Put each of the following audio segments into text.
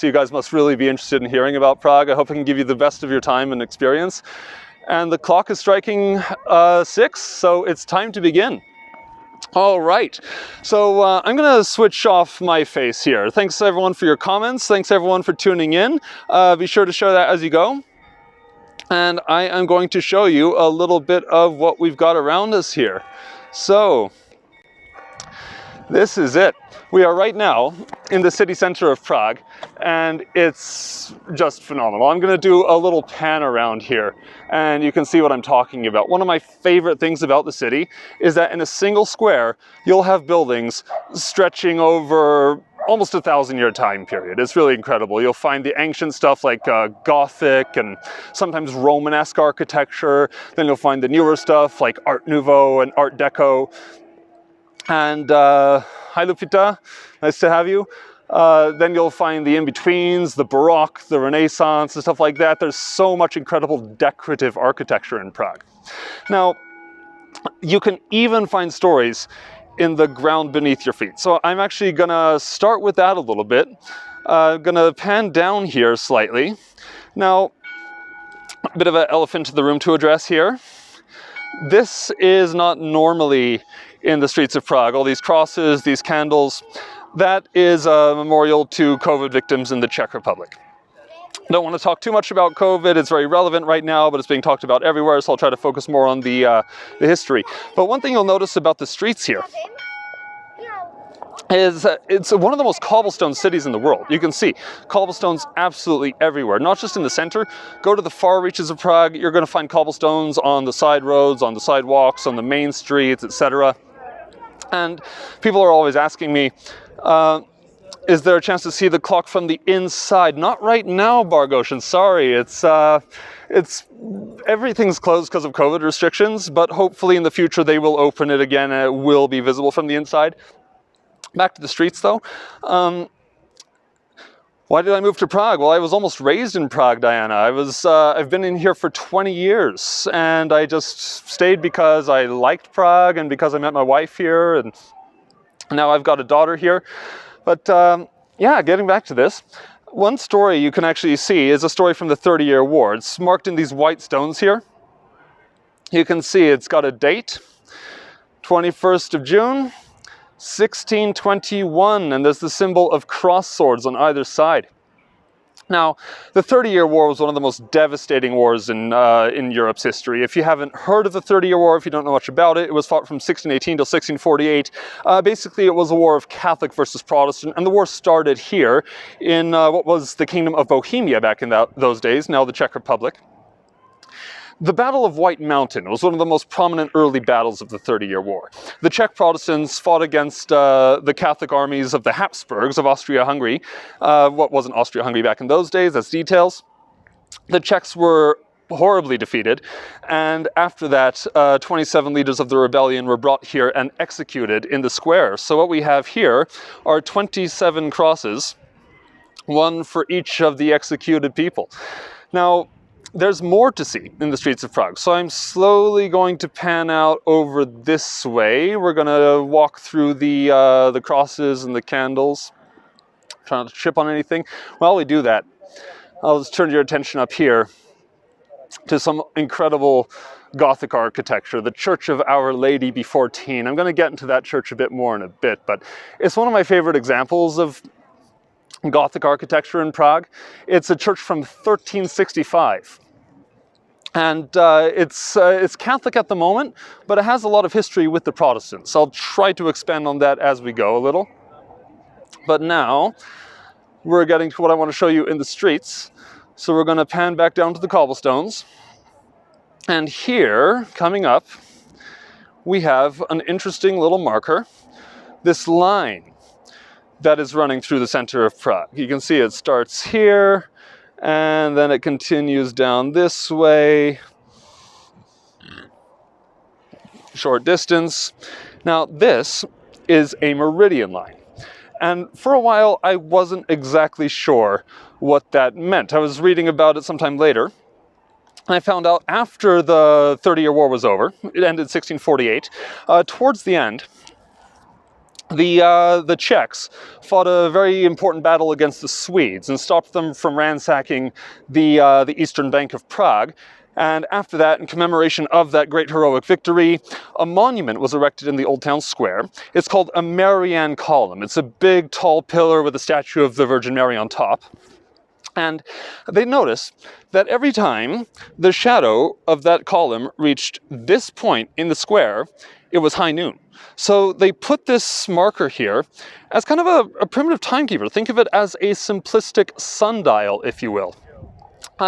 So you guys must really be interested in hearing about Prague. I hope I can give you the best of your time and experience. And the clock is striking 6, so it's time to begin. All right, so I'm going to switch off my face here. Thanks everyone for your comments. Thanks everyone for tuning in. Be sure to share that as you go. And I am going to show you a little bit of what we've got around us here. So, this is it. We are right now in the city center of Prague, and it's just phenomenal. I'm going to do a little pan around here, and you can see what I'm talking about. One of my favorite things about the city is that in a single square, you'll have buildings stretching over almost 1,000-year time period. It's really incredible. You'll find the ancient stuff like Gothic and sometimes Romanesque architecture. Then you'll find the newer stuff like Art Nouveau and Art Deco. And hi Lupita, nice to have you. Then you'll find the in-betweens, the Baroque, the Renaissance, and stuff like that. There's so much incredible decorative architecture in Prague. Now, you can even find stories in the ground beneath your feet. So I'm actually gonna start with that a little bit. Gonna pan down here slightly. Now, a bit of an elephant in the room to address here. This is not normally in the streets of Prague. All these crosses, these candles, that is a memorial to COVID victims in the Czech Republic. I don't want to talk too much about COVID. It's very relevant right now, but it's being talked about everywhere, so I'll try to focus more on the history. But one thing you'll notice about the streets here is it's one of the most cobblestone cities in the world. You can see cobblestones absolutely everywhere, not just in the center. Go to the far reaches of Prague, you're going to find cobblestones on the side roads, on the sidewalks, on the main streets, etc. And people are always asking me, is there a chance to see the clock from the inside? Not right now, Bargoshan, sorry. Everything's closed because of COVID restrictions, but hopefully in the future they will open it again and it will be visible from the inside. Back to the streets though. Why did I move to Prague? Well, I was almost raised in Prague, Diana. I've been in here for 20 years, and I just stayed because I liked Prague and because I met my wife here, and now I've got a daughter here. But yeah, getting back to this, one story you can actually see is a story from the 30-Year War. It's marked in these white stones here. You can see it's got a date, 21st of June, 1621, and there's the symbol of cross swords on either side. Now, the 30-Year War was one of the most devastating wars in Europe's history. If you haven't heard of the 30-Year War, if you don't know much about it, it was fought from 1618 till 1648. Basically, it was a war of Catholic versus Protestant, and the war started here in what was the Kingdom of Bohemia back in those days, now the Czech Republic. The Battle of White Mountain was one of the most prominent early battles of the 30-Year War. The Czech Protestants fought against the Catholic armies of the Habsburgs of Austria-Hungary. What wasn't Austria-Hungary back in those days, that's details. The Czechs were horribly defeated, and after that, 27 leaders of the rebellion were brought here and executed in the square. So what we have here are 27 crosses, one for each of the executed people. Now, there's more to see in the streets of Prague, so I'm slowly going to pan out over this way. We're going to walk through the crosses and the candles. Trying not to trip on anything. While we do that, I'll just turn your attention up here to some incredible Gothic architecture, the Church of Our Lady before Tyn. I'm going to get into that church a bit more in a bit, but it's one of my favorite examples of Gothic architecture in Prague. It's a church from 1365. And it's Catholic at the moment, but it has a lot of history with the Protestants. I'll try to expand on that as we go a little. But now, we're getting to what I want to show you in the streets. So we're going to pan back down to the cobblestones. And here, coming up, we have an interesting little marker. This line that is running through the center of Prague. You can see it starts here, and then it continues down this way. Short distance. Now this is a Meridian Line. And for a while, I wasn't exactly sure what that meant. I was reading about it sometime later, and I found out after the 30-Year War was over, it ended in 1648, towards the end, the Czechs fought a very important battle against the Swedes and stopped them from ransacking the eastern bank of Prague. And after that, in commemoration of that great heroic victory, a monument was erected in the Old Town Square. It's called a Marian Column. It's a big, tall pillar with a statue of the Virgin Mary on top. And they noticed that every time the shadow of that column reached this point in the square, it was high noon. So they put this marker here as kind of a primitive timekeeper. Think of it as a simplistic sundial, if you will.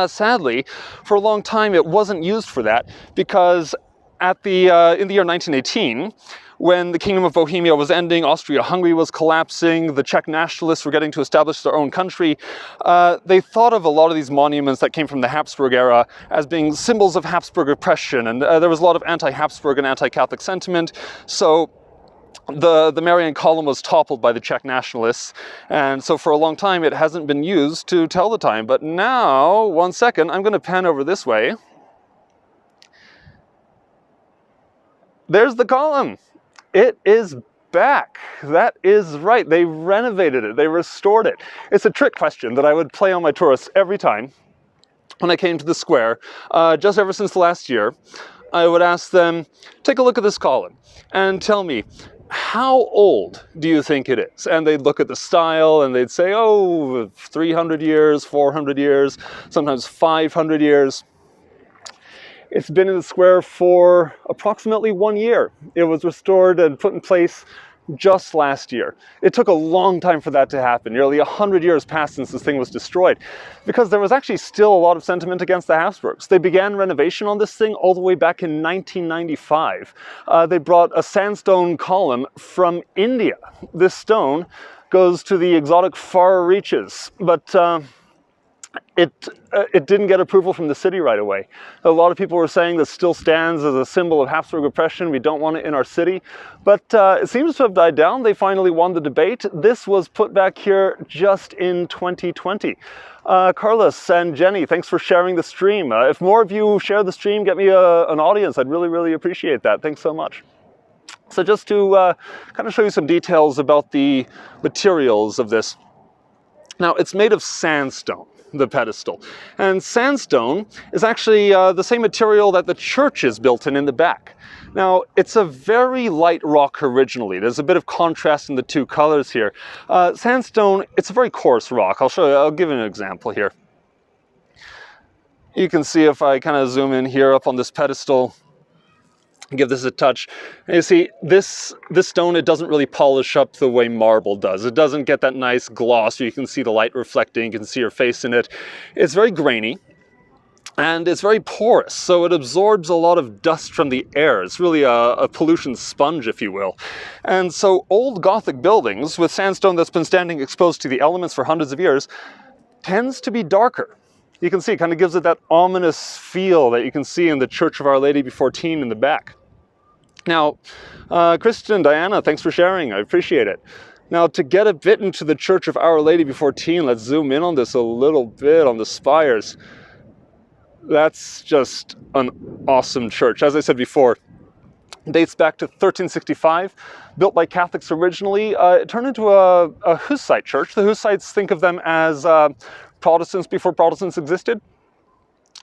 Sadly, for a long time it wasn't used for that, because in the year 1918, when the Kingdom of Bohemia was ending, Austria-Hungary was collapsing, the Czech nationalists were getting to establish their own country, they thought of a lot of these monuments that came from the Habsburg era as being symbols of Habsburg oppression, and there was a lot of anti-Habsburg and anti-Catholic sentiment. So the Marian Column was toppled by the Czech nationalists, and so for a long time it hasn't been used to tell the time. But now, one second, I'm going to pan over this way. There's the column. It is back. That is right. They renovated it. They restored it. It's a trick question that I would play on my tourists every time when I came to the square, just ever since the last year. I would ask them, take a look at this column and tell me, how old do you think it is? And they'd look at the style and they'd say, oh, 300 years, 400 years, sometimes 500 years. It's been in the square for approximately 1 year. It was restored and put in place just last year. It took a long time for that to happen. Nearly 100 years passed since this thing was destroyed, because there was actually still a lot of sentiment against the Habsburgs. They began renovation on this thing all the way back in 1995. They brought a sandstone column from India. This stone goes to the exotic far reaches, but it didn't get approval from the city right away. A lot of people were saying this still stands as a symbol of Habsburg oppression. We don't want it in our city. But it seems to have died down. They finally won the debate. This was put back here just in 2020. Carlos and Jenny, thanks for sharing the stream. If more of you share the stream, get me an audience. I'd really, really appreciate that. Thanks so much. So just to kind of show you some details about the materials of this. Now, it's made of sandstone, the pedestal. And sandstone is actually the same material that the church is built in the back. Now, it's a very light rock originally. There's a bit of contrast in the two colors here. Sandstone, it's a very coarse rock. I'll show you, I'll give you an example here. You can see if I kind of zoom in here up on this pedestal, give this a touch. And you see, this stone, it doesn't really polish up the way marble does. It doesn't get that nice gloss where you can see the light reflecting, you can see your face in it. It's very grainy, and it's very porous, so it absorbs a lot of dust from the air. It's really a pollution sponge, if you will. And so old Gothic buildings with sandstone that's been standing exposed to the elements for hundreds of years tends to be darker. You can see it kind of gives it that ominous feel that you can see in the Church of Our Lady Before Tyn in the back. Now, Kristen, Diana, thanks for sharing. I appreciate it. Now, to get a bit into the Church of Our Lady Before Tyn, let's zoom in on this a little bit on the spires. That's just an awesome church. As I said before, it dates back to 1365, built by Catholics originally. It turned into a Hussite church. The Hussites think of them as Protestants before Protestants existed.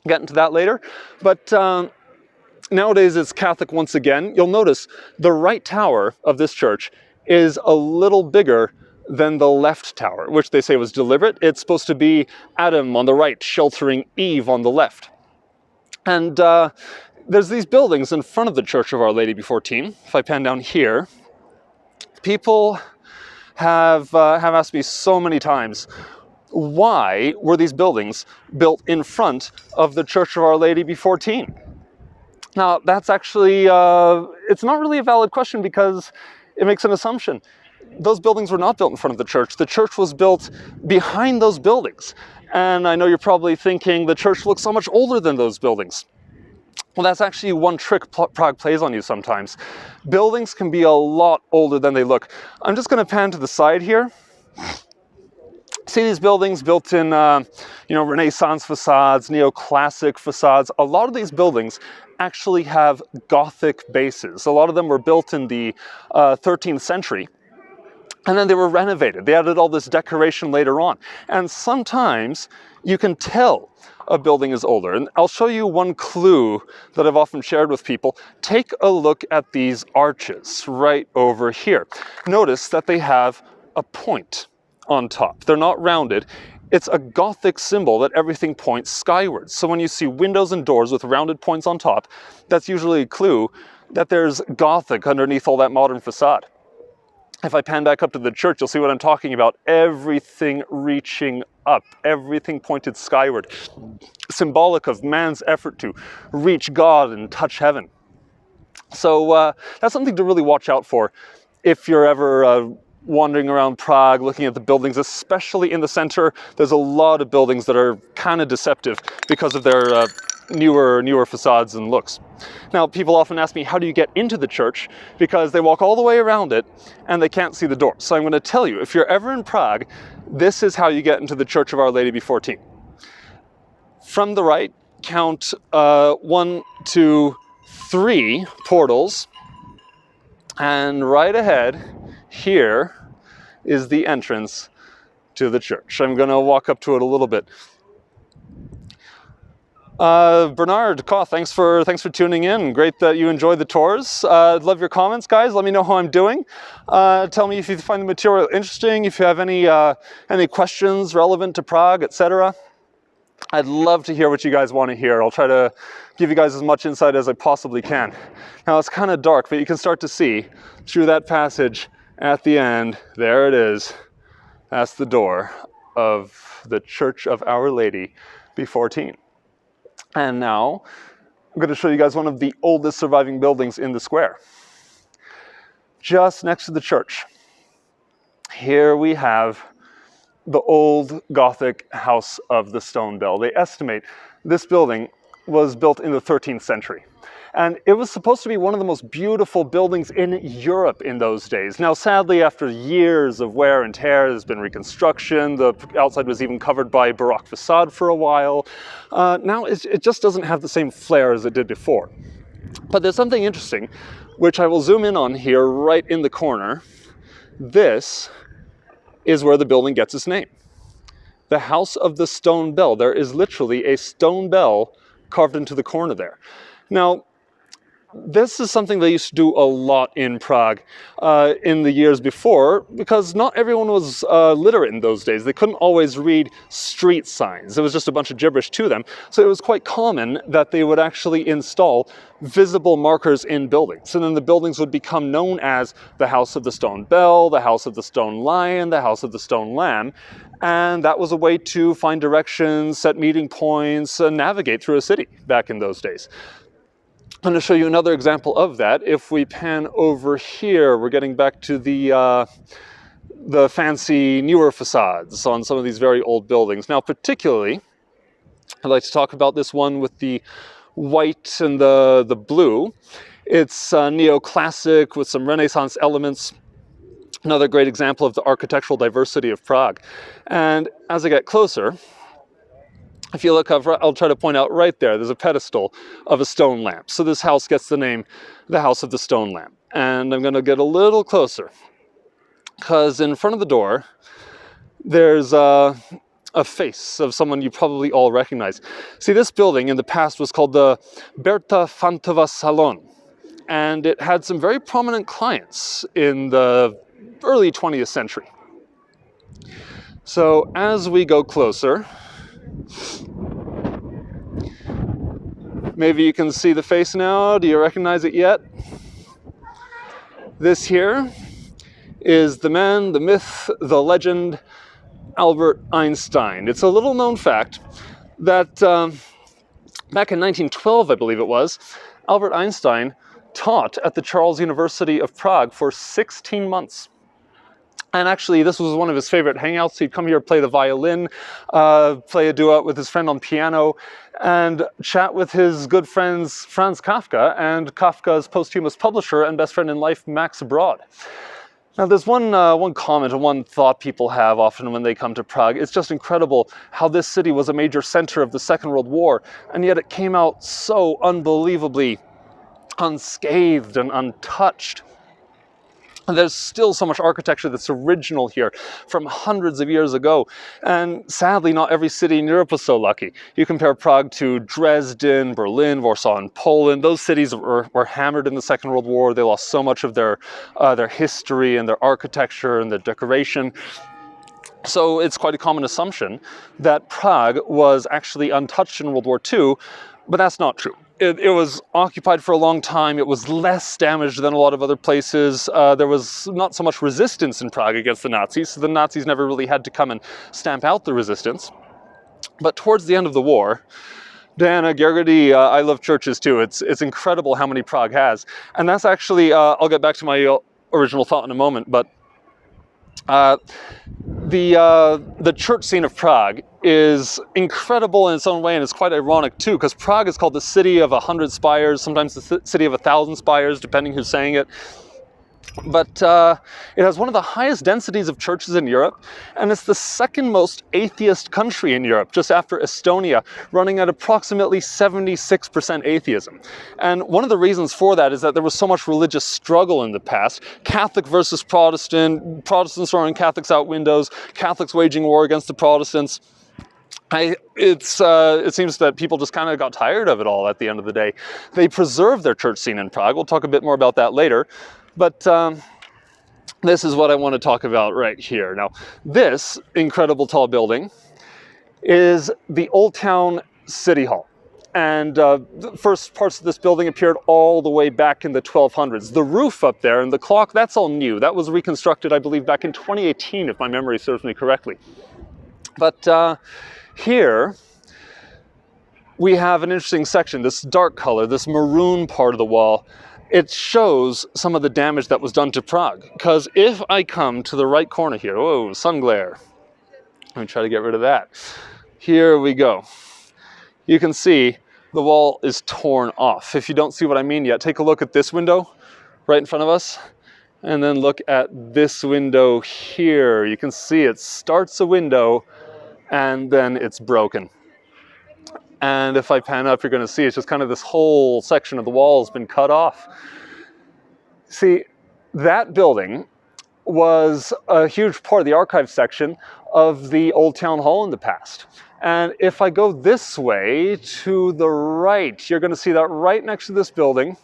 Get into that later. But nowadays it's Catholic once again. You'll notice the right tower of this church is a little bigger than the left tower, which they say was deliberate. It's supposed to be Adam on the right, sheltering Eve on the left. And there's these buildings in front of the Church of Our Lady Before Tyn. If I pan down here, people have asked me so many times, why were these buildings built in front of the Church of Our Lady Before Tyn? Now, that's actually, it's not really a valid question because it makes an assumption. Those buildings were not built in front of the church. The church was built behind those buildings. And I know you're probably thinking the church looks so much older than those buildings. Well, that's actually one trick Prague plays on you sometimes. Buildings can be a lot older than they look. I'm just going to pan to the side here. See these buildings built in, Renaissance facades, neoclassic facades. A lot of these buildings actually have Gothic bases. A lot of them were built in the 13th century. And then they were renovated. They added all this decoration later on. And sometimes you can tell a building is older. And I'll show you one clue that I've often shared with people. Take a look at these arches right over here. Notice that they have a point on top. They're not rounded. It's a Gothic symbol that everything points skyward. So when you see windows and doors with rounded points on top, that's usually a clue that there's Gothic underneath all that modern facade. If I pan back up to the church, you'll see what I'm talking about. Everything reaching up, everything pointed skyward, symbolic of man's effort to reach God and touch heaven. So that's something to really watch out for if you're ever wandering around Prague, looking at the buildings, especially in the center. There's a lot of buildings that are kind of deceptive because of their newer facades and looks. Now, people often ask me, how do you get into the church? Because they walk all the way around it and they can't see the door. So I'm going to tell you, if you're ever in Prague, this is how you get into the Church of Our Lady Before Tyn. From the right, count 1, 2, 3 portals, and right ahead here is the entrance to the church. I'm going to walk up to it a little bit. Bernard, thanks for tuning in. Great that you enjoyed the tours. I'd love your comments, guys. Let me know how I'm doing. Tell me if you find the material interesting, if you have any questions relevant to Prague, etc. I'd love to hear what you guys want to hear. I'll try to give you guys as much insight as I possibly can. Now, it's kind of dark, but you can start to see through that passage at the end. There it is. That's the door of the Church of Our Lady Before Tyn. And now, I'm going to show you guys one of the oldest surviving buildings in the square. Just next to the church, here we have the old Gothic House of the Stone Bell. They estimate this building was built in the 13th century. And it was supposed to be one of the most beautiful buildings in Europe in those days. Now, sadly, after years of wear and tear, there's been reconstruction. The outside was even covered by Baroque facade for a while. Now, it just doesn't have the same flair as it did before. But there's something interesting, which I will zoom in on here right in the corner. This is where the building gets its name. The House of the Stone Bell. There is literally a stone bell carved into the corner there. Now, this is something they used to do a lot in Prague in the years before, because not everyone was literate in those days. They couldn't always read street signs. It was just a bunch of gibberish to them. So it was quite common that they would actually install visible markers in buildings. And then the buildings would become known as the House of the Stone Bell, the House of the Stone Lion, the House of the Stone Lamb. And that was a way to find directions, set meeting points, and navigate through a city back in those days. I'm going to show you another example of that. If we pan over here, we're getting back to the fancy newer facades on some of these very old buildings. Now, particularly, I'd like to talk about this one with the white and the blue. It's neoclassic with some Renaissance elements. Another great example of the architectural diversity of Prague. And as I get closer, if you look up, I'll try to point out right there, there's a pedestal of a stone lamp. So this house gets the name, the House of the Stone Lamp. And I'm going to get a little closer, because in front of the door, there's a face of someone you probably all recognize. See, this building in the past was called the Berta Fantova Salon. And it had some very prominent clients in the early 20th century. So as we go closer, maybe you can see the face now. Do you recognize it yet? This here is the man, the myth, the legend, Albert Einstein. It's a little known fact that back in 1912, I believe it was, Albert Einstein taught at the Charles University of Prague for 16 months. And actually, this was one of his favorite hangouts. He'd come here, play the violin, play a duet with his friend on piano, and chat with his good friends Franz Kafka and Kafka's posthumous publisher and best friend in life, Max Brod. Now, there's one comment and one thought people have often when they come to Prague. It's just incredible how this city was a major center of the Second World War, and yet it came out so unbelievably unscathed and untouched. There's still so much architecture that's original here from hundreds of years ago. And sadly, not every city in Europe was so lucky. You compare Prague to Dresden, Berlin, Warsaw, and Poland. Those cities were hammered in the Second World War. They lost so much of their history and their architecture and their decoration. So it's quite a common assumption that Prague was actually untouched in World War II, but that's not true. It was occupied for a long time. It was less damaged than a lot of other places. There was not so much resistance in Prague against the Nazis, so the Nazis never really had to come and stamp out the resistance. But towards the end of the war, Diana, Gergely, I love churches too. It's incredible how many Prague has. And that's actually, I'll get back to my original thought in a moment, but the church scene of Prague is incredible in its own way, and it's quite ironic too, because Prague is called the city of 100 spires, sometimes the city of 1,000 spires, depending who's saying it. But it has one of the highest densities of churches in Europe, and it's the second most atheist country in Europe, just after Estonia, running at approximately 76% atheism. And one of the reasons for that is that there was so much religious struggle in the past. Catholic versus Protestant, Protestants throwing Catholics out windows, Catholics waging war against the Protestants. It seems that people just kind of got tired of it all at the end of the day. They preserved their church scene in Prague. We'll talk a bit more about that later. But this is what I want to talk about right here. Now, this incredible tall building is the Old Town City Hall. And the first parts of this building appeared all the way back in the 1200s. The roof up there and the clock, that's all new. That was reconstructed, I believe, back in 2018, if my memory serves me correctly. But here we have an interesting section, this dark color, this maroon part of the wall. It shows some of the damage that was done to Prague. Because if I come to the right corner here, whoa, sun glare. Let me try to get rid of that. Here we go. You can see the wall is torn off. If you don't see what I mean yet, take a look at this window right in front of us. And then look at this window here. You can see it starts a window and then it's broken. And if I pan up, you're going to see it's just kind of this whole section of the wall has been cut off. See, that building was a huge part of the archive section of the Old Town Hall in the past. And if I go this way to the right, you're going to see that right next to this building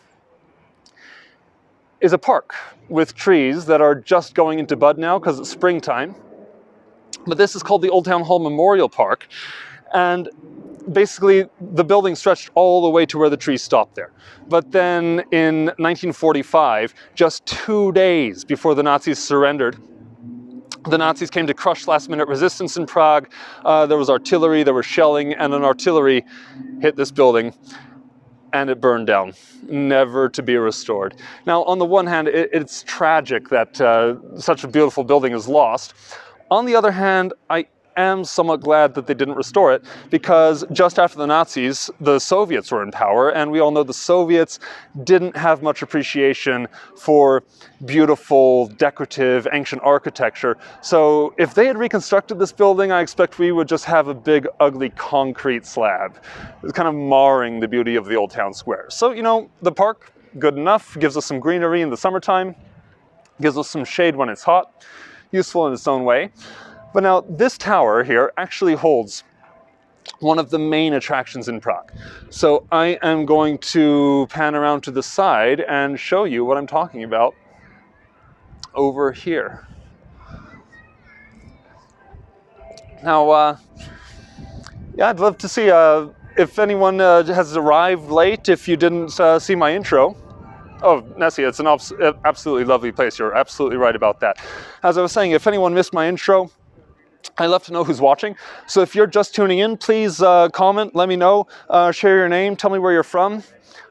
is a park with trees that are just going into bud now because it's springtime. But this is called the Old Town Hall Memorial Park. And basically, the building stretched all the way to where the trees stopped there. But then in 1945, just 2 days before the Nazis surrendered, the Nazis came to crush last-minute resistance in Prague. There was artillery, there was shelling, and an artillery hit this building, and it burned down, never to be restored. Now, on the one hand, it's tragic that such a beautiful building is lost. On the other hand, I am somewhat glad that they didn't restore it, because just after the Nazis, the Soviets were in power, and we all know the Soviets didn't have much appreciation for beautiful, decorative, ancient architecture. So if they had reconstructed this building, I expect we would just have a big, ugly concrete slab. It's kind of marring the beauty of the Old Town Square. So, you know, the park, good enough, gives us some greenery in the summertime, gives us some shade when it's hot, useful in its own way. But now this tower here actually holds one of the main attractions in Prague. So I am going to pan around to the side and show you what I'm talking about over here. Now, yeah, I'd love to see if anyone has arrived late, if you didn't see my intro. Oh, Nessie, it's an absolutely lovely place. You're absolutely right about that. As I was saying, if anyone missed my intro, I'd love to know who's watching. So if you're just tuning in, please comment, let me know, share your name, tell me where you're from.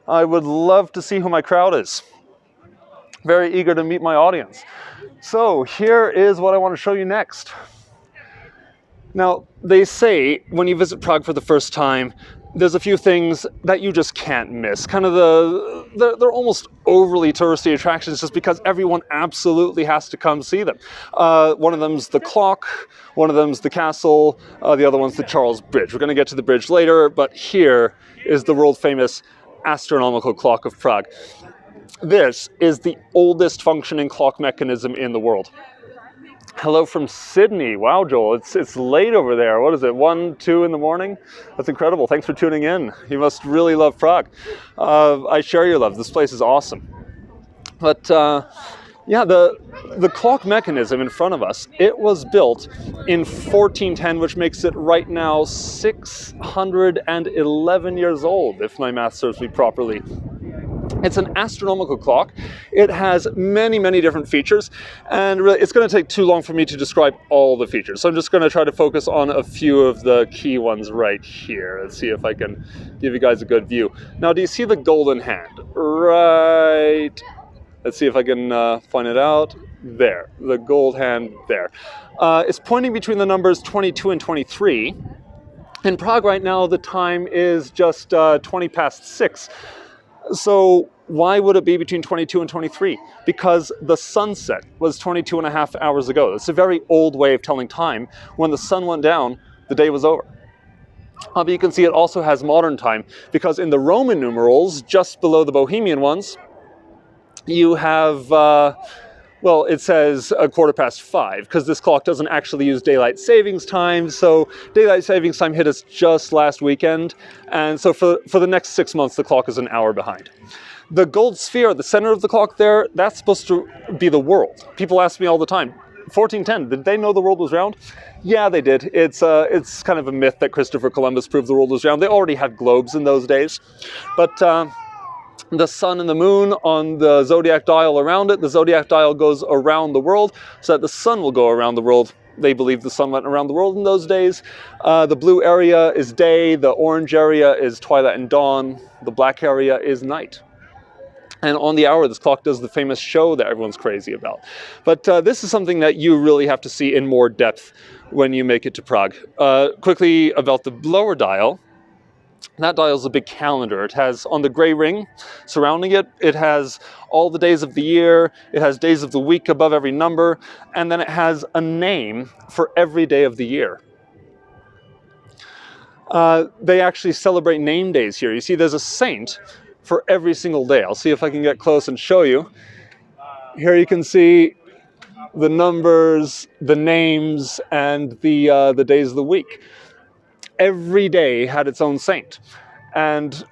I would love to see who my crowd is. Very eager to meet my audience. So here is what I want to show you next. Now, they say when you visit Prague for the first time, there's a few things that you just can't miss. Kind of they're almost overly touristy attractions just because everyone absolutely has to come see them. One of them's the clock, one of them's the castle, the other one's the Charles Bridge. We're going to get to the bridge later, but here is the world famous Astronomical Clock of Prague. This is the oldest functioning clock mechanism in the world. Hello from Sydney. Wow, Joel, it's late over there. What is it, 1, 2 in the morning? That's incredible. Thanks for tuning in. You must really love Prague. I share your love. This place is awesome. But yeah, the clock mechanism in front of us, it was built in 1410, which makes it right now 611 years old, if my math serves me properly. It's an astronomical clock. It has many, many different features, and really, it's going to take too long for me to describe all the features. So I'm just going to try to focus on a few of the key ones right here. Let's see if I can give you guys a good view. Now, do you see the golden hand? Right. Let's see if I can find it out. There, the gold hand there. It's pointing between the numbers 22 and 23. In Prague right now, the time is just 20 past 6. So why would it be between 22 and 23? Because the sunset was 22 and a half hours ago. It's a very old way of telling time. When the sun went down, the day was over. But you can see it also has modern time, because in the Roman numerals, just below the Bohemian ones, you have, well, it says 5:15, because this clock doesn't actually use daylight savings time. So daylight savings time hit us just last weekend. And so for the next 6 months, the clock is an hour behind. The gold sphere at the center of the clock there, that's supposed to be the world. People ask me all the time, 1410, did they know the world was round? Yeah, they did. It's kind of a myth that Christopher Columbus proved the world was round. They already had globes in those days. But the sun and the moon on the zodiac dial around it, the zodiac dial goes around the world so that the sun will go around the world. They believe the sun went around the world in those days. The blue area is day, the orange area is twilight and dawn, the black area is night. And on the hour, this clock does the famous show that everyone's crazy about. But this is something that you really have to see in more depth when you make it to Prague. Quickly about the lower dial. That dial is a big calendar. It has, on the gray ring surrounding it, it has all the days of the year, it has days of the week above every number, and then it has a name for every day of the year. They actually celebrate name days here. You see, there's a saint for every single day. I'll see if I can get close and show you. Here you can see the numbers, the names, and the days of the week. Every day had its own saint. And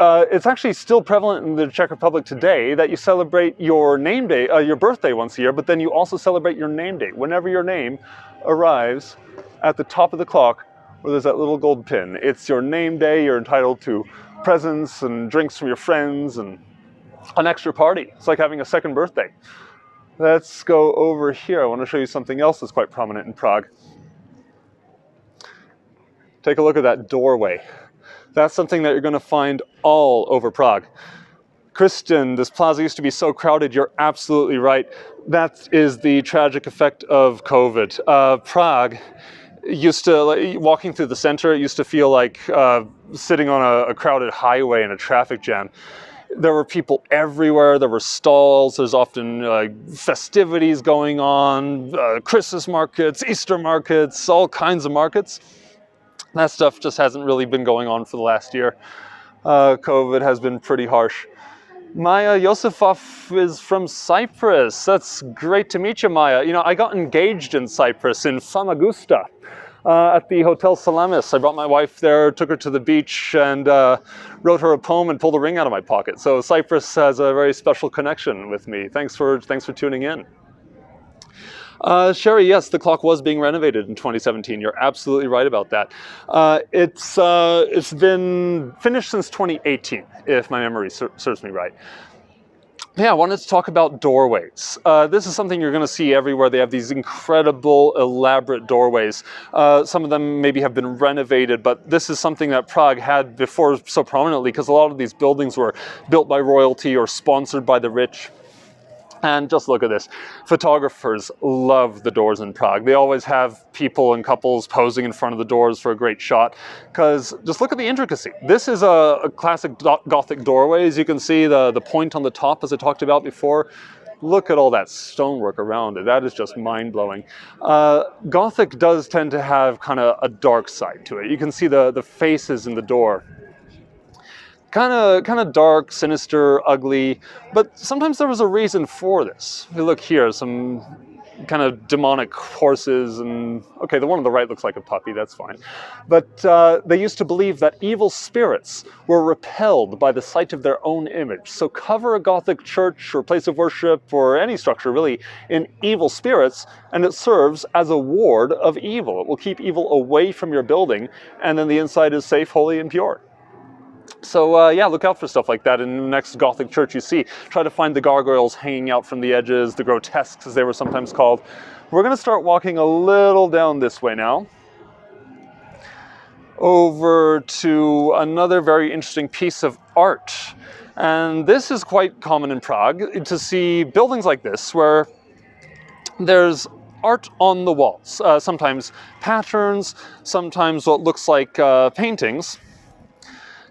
it's actually still prevalent in the Czech Republic today that you celebrate your name day, your birthday once a year, but then you also celebrate your name day. Whenever your name arrives at the top of the clock where there's that little gold pin, it's your name day. You're entitled to presents and drinks from your friends and an extra party. It's like having a second birthday. Let's go over here. I want to show you something else that's quite prominent in Prague. Take a look at that doorway. That's something that you're going to find all over Prague. Kristen, this plaza used to be so crowded. You're absolutely right. That is the tragic effect of COVID. Prague used to, like, walking through the center, it used to feel like sitting on a crowded highway in a traffic jam. There were people everywhere. There were stalls. There's often festivities going on, Christmas markets, Easter markets, all kinds of markets. That stuff just hasn't really been going on for the last year. COVID has been pretty harsh. Maya Yosifov is from Cyprus. That's great to meet you, Maya. You know, I got engaged in Cyprus, in Famagusta, at the Hotel Salamis. I brought my wife there, took her to the beach, and wrote her a poem and pulled a ring out of my pocket. So Cyprus has a very special connection with me. Thanks for tuning in. Sherry, yes, the clock was being renovated in 2017. You're absolutely right about that. It's been finished since 2018, if my memory serves me right. Yeah, I wanted to talk about doorways. This is something you're going to see everywhere. They have these incredible, elaborate doorways. Some of them maybe have been renovated, but this is something that Prague had before so prominently, because a lot of these buildings were built by royalty or sponsored by the rich. And just look at this. Photographers love the doors in Prague. They always have people and couples posing in front of the doors for a great shot, because just look at the intricacy. This is a classic Gothic doorway. As you can see, the point on the top, as I talked about before. Look at all that stonework around it. That is just mind-blowing. Gothic does tend to have kind of a dark side to it. You can see the faces in the door. kind of dark, sinister, ugly, but sometimes there was a reason for this. You look here, some kind of demonic horses, and okay, the one on the right looks like a puppy, that's fine. But they used to believe that evil spirits were repelled by the sight of their own image. So cover a Gothic church or place of worship or any structure really in evil spirits, and it serves as a ward of evil. It will keep evil away from your building, and then the inside is safe, holy, and pure. So yeah, look out for stuff like that in the next Gothic church you see. Try to find the gargoyles hanging out from the edges, the grotesques as they were sometimes called. We're going to start walking a little down this way now, over to another very interesting piece of art. And this is quite common in Prague, to see buildings like this where there's art on the walls. Sometimes patterns, sometimes what looks like paintings.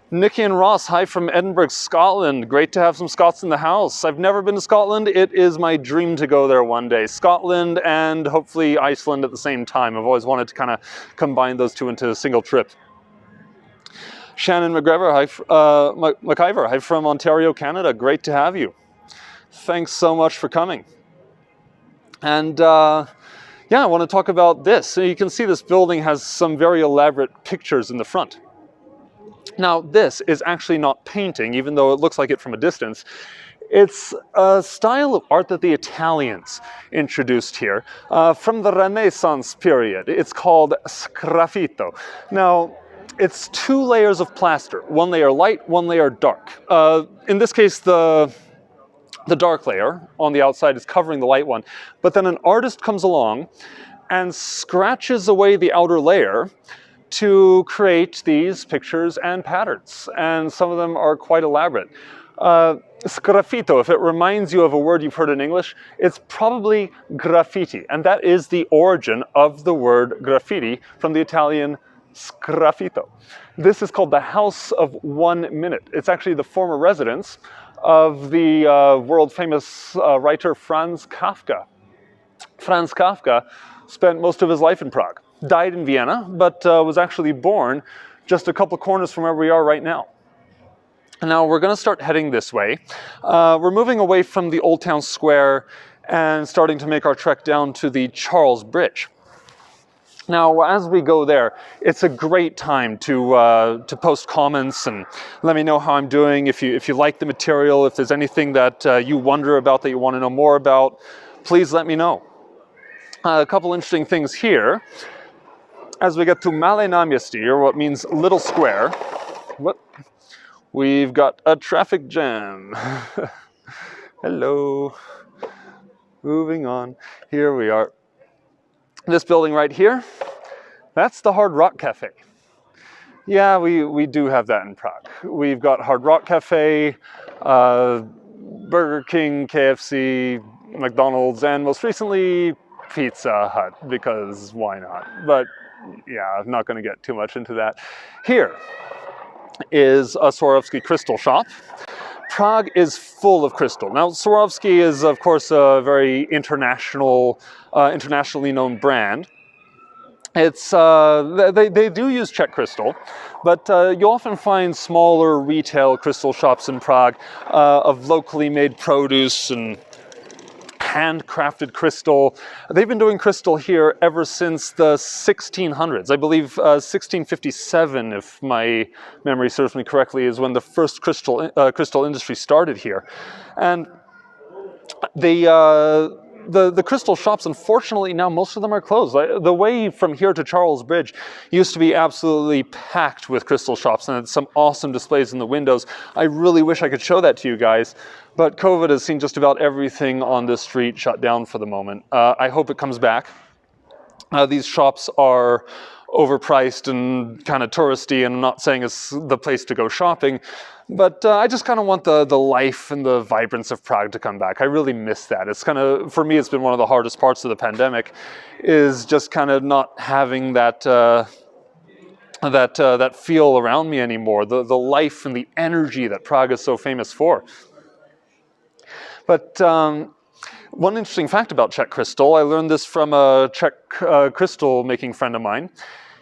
Nikki and Ross, hi from Edinburgh, Scotland. Great to have some Scots in the house. I've never been to Scotland. It is my dream to go there one day. Scotland and hopefully Iceland at the same time. I've always wanted to kind of combine those two into a single trip. Shannon McGregor, McIver, hi from Ontario, Canada. Great to have you. Thanks so much for coming. And yeah, I want to talk about this. So you can see this building has some very elaborate pictures in the front. Now, this is actually not painting, even though it looks like it from a distance. It's a style of art that the Italians introduced here from the Renaissance period. It's called Sgraffito. Now, it's 2 layers of plaster, 1 layer light, 1 layer dark. In this case, the dark layer on the outside is covering the light one, but then an artist comes along and scratches away the outer layer to create these pictures and patterns, and some of them are quite elaborate. Sgraffito, if it reminds you of a word you've heard in English, it's probably graffiti, and that is the origin of the word graffiti from the Italian sgraffito. This is called the House of 1 Minute. It's actually the former residence of the world-famous writer Franz Kafka. Franz Kafka spent most of his life in Prague. Died in Vienna, but was actually born just a couple corners from where we are right now. Now we're going to start heading this way. We're moving away from the Old Town Square and starting to make our trek down to the Charles Bridge. Now, as we go there, it's a great time to post comments and let me know how I'm doing. If you like the material, if there's anything that you wonder about that you want to know more about, please let me know. A couple interesting things here. As we get to Malé náměstí, or what means little square, we've got a traffic jam. Hello. Moving on. Here we are. This building right here, that's the Hard Rock Cafe. Yeah, we do have that in Prague. We've got Hard Rock Cafe, Burger King, KFC, McDonald's, and most recently Pizza Hut, because why not? But yeah, I'm not going to get too much into that. Here is a Swarovski crystal shop. Prague is full of crystal. Now, Swarovski is, of course, a very internationally known brand. It's they do use Czech crystal, but you often find smaller retail crystal shops in Prague of locally made produce and handcrafted crystal. They've been doing crystal here ever since the 1600s. I believe 1657, if my memory serves me correctly, is when the first crystal industry started here. And the crystal shops, unfortunately, now most of them are closed. The way from here to Charles Bridge used to be absolutely packed with crystal shops and had some awesome displays in the windows. I really wish I could show that to you guys, but COVID has seen just about everything on this street shut down for the moment. I hope it comes back. These shops are overpriced and kind of touristy, and I'm not saying it's the place to go shopping, but I just kind of want the life and the vibrance of Prague to come back. I really miss that. It's kind of, for me, it's been one of the hardest parts of the pandemic, is just kind of not having that that feel around me anymore, the life and the energy that Prague is so famous for. But one interesting fact about Czech crystal, I learned this from a Czech crystal making friend of mine.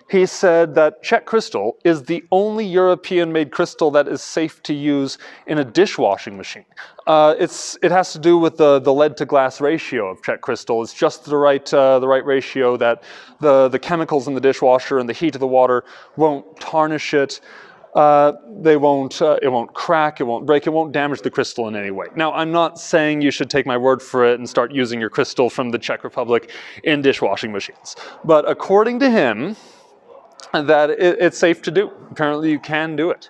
he said that Czech crystal is the only European-made crystal that is safe to use in a dishwashing machine. It has to do with the lead to glass ratio of Czech crystal. It's just the right ratio that the chemicals in the dishwasher and the heat of the water won't tarnish it. It won't crack, it won't break, it won't damage the crystal in any way. Now, I'm not saying you should take my word for it and start using your crystal from the Czech Republic in dishwashing machines. But according to him, that it's safe to do. Apparently you can do it.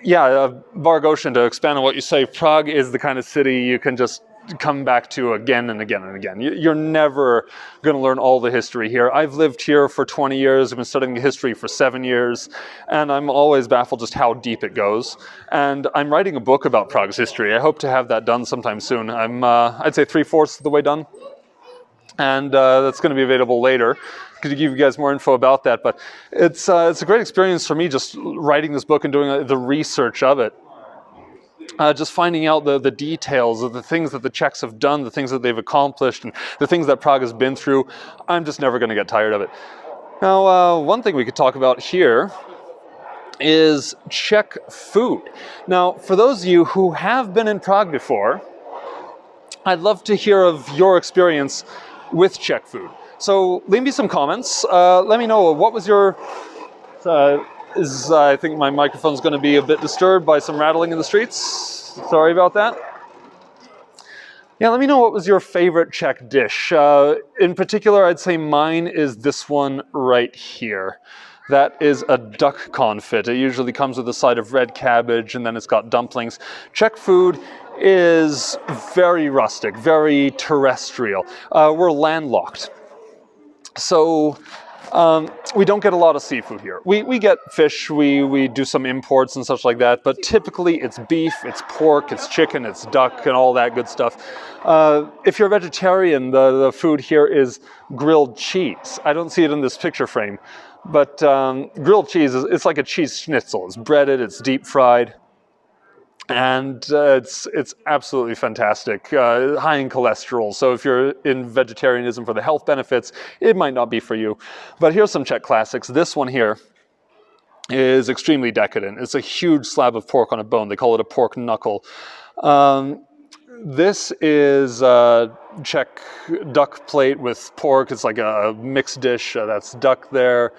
Yeah, Bargoshen, to expand on what you say, Prague is the kind of city you can just come back to again and again and again. You're never going to learn all the history here. I've lived here for 20 years, I've been studying the history for 7 years, and I'm always baffled just how deep it goes. And I'm writing a book about Prague's history. I hope to have that done sometime soon. I'm, I'd say 3/4 of the way done. And that's going to be available later. Could give you guys more info about that, but it's a great experience for me just writing this book and doing the research of it. Just finding out the details of the things that the Czechs have done, the things that they've accomplished, and the things that Prague has been through. I'm just never going to get tired of it. Now, one thing we could talk about here is Czech food. Now, for those of you who have been in Prague before, I'd love to hear of your experience with Czech food. So leave me some comments. Let me know what was your... I think my microphone's going to be a bit disturbed by some rattling in the streets. Sorry about that. Yeah, let me know what was your favorite Czech dish. In particular, I'd say mine is this one right here. That is a duck confit. It usually comes with a side of red cabbage, and then it's got dumplings. Czech food is very rustic, very terrestrial. We're landlocked. So we don't get a lot of seafood here. We get fish, we do some imports and such like that, but typically it's beef, it's pork, it's chicken, it's duck, and all that good stuff. If you're a vegetarian, the food here is grilled cheese. I don't see it in this picture frame, but grilled cheese, it's like a cheese schnitzel. It's breaded, it's deep fried. And it's absolutely fantastic, high in cholesterol. So if you're in vegetarianism for the health benefits, it might not be for you. But here's some Czech classics. This one here is extremely decadent. It's a huge slab of pork on a bone. They call it a pork knuckle. This is a Czech duck plate with pork. It's like a mixed dish. That's duck there.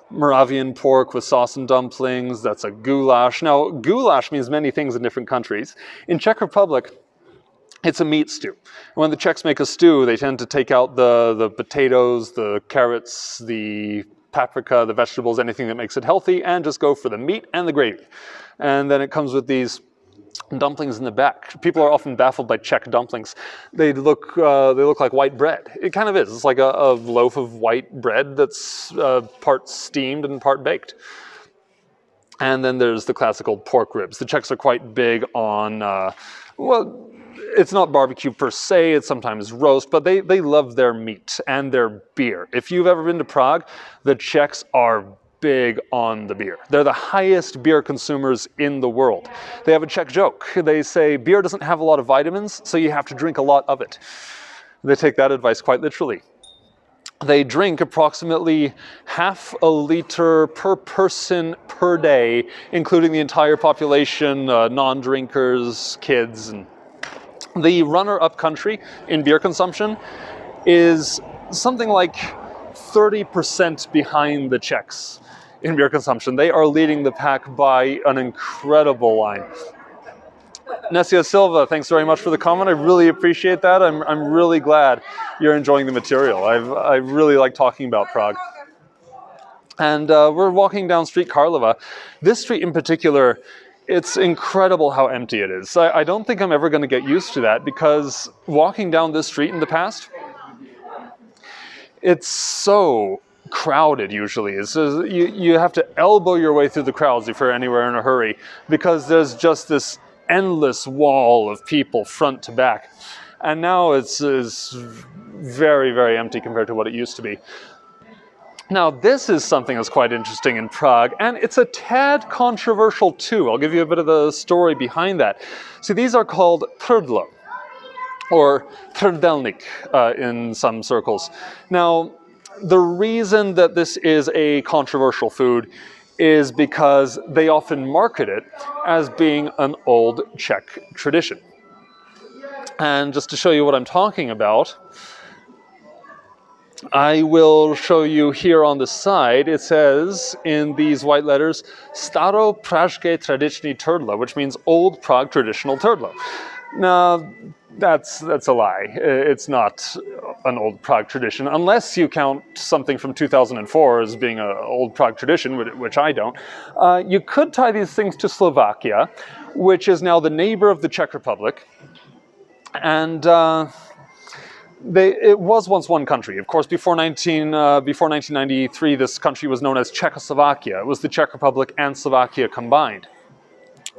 Moravian pork with sauce and dumplings, that's a goulash. Now, goulash means many things in different countries. In Czech Republic, it's a meat stew. When the Czechs make a stew, they tend to take out the potatoes, the carrots, the paprika, the vegetables, anything that makes it healthy, and just go for the meat and the gravy. And then it comes with these dumplings in the back. People are often baffled by Czech dumplings. They look like white bread. It kind of is. It's like a loaf of white bread that's part steamed and part baked. And then there's the classical pork ribs. The Czechs are quite big on, well, it's not barbecue per se, it's sometimes roast, but they love their meat and their beer. If you've ever been to Prague, the Czechs are big on the beer. They're the highest beer consumers in the world. They have a Czech joke. They say beer doesn't have a lot of vitamins, so you have to drink a lot of it. They take that advice quite literally. They drink approximately ½ a liter per person per day, including the entire population, non-drinkers, kids. And the runner-up country in beer consumption is something like 30% behind the Czechs in beer consumption. They are leading the pack by an incredible line. Necia Silva, thanks very much for the comment. I really appreciate that. I'm really glad you're enjoying the material. I really like talking about Prague. And we're walking down Street Karlova. This street in particular, it's incredible how empty it is. I don't think I'm ever going to get used to that, because walking down this street in the past, it's so crowded usually. You have to elbow your way through the crowds if you're anywhere in a hurry, because there's just this endless wall of people front to back. And now it's very, very empty compared to what it used to be. Now, this is something that's quite interesting in Prague, and it's a tad controversial too. I'll give you a bit of the story behind that. See, these are called prdlo, or trdelník in some circles. Now, the reason that this is a controversial food is because they often market it as being an old Czech tradition. And just to show you what I'm talking about, I will show you here on the side, it says in these white letters, Staro Pražské tradiční turdlo, which means Old Prague Traditional Turdlo. Now, that's a lie. It's not an Old Prague tradition, unless you count something from 2004 as being an Old Prague tradition, which I don't. You could tie these things to Slovakia, which is now the neighbor of the Czech Republic. And it was once one country. Of course, before 1993, this country was known as Czechoslovakia. It was the Czech Republic and Slovakia combined.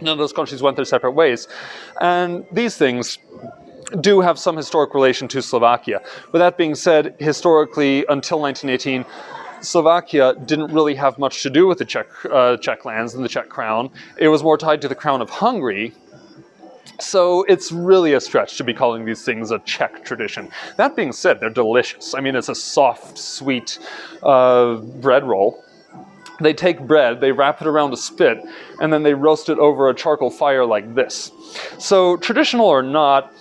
None of those countries went their separate ways. And these things do have some historic relation to Slovakia. With that being said, historically, until 1918, Slovakia didn't really have much to do with the Czech lands and the Czech crown. It was more tied to the crown of Hungary. So it's really a stretch to be calling these things a Czech tradition. That being said, they're delicious. I mean, it's a soft, sweet bread roll. They take bread, they wrap it around a spit, and then they roast it over a charcoal fire like this. So traditional or not,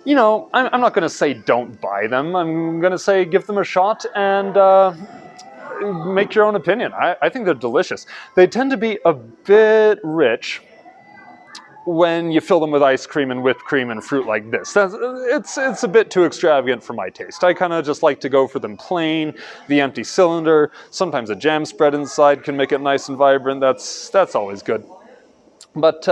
you know, I'm not going to say don't buy them. I'm going to say give them a shot and make your own opinion. I think they're delicious. They tend to be a bit rich when you fill them with ice cream and whipped cream and fruit like this. It's a bit too extravagant for my taste. I kind of just like to go for them plain, the empty cylinder. Sometimes a jam spread inside can make it nice and vibrant. That's always good. But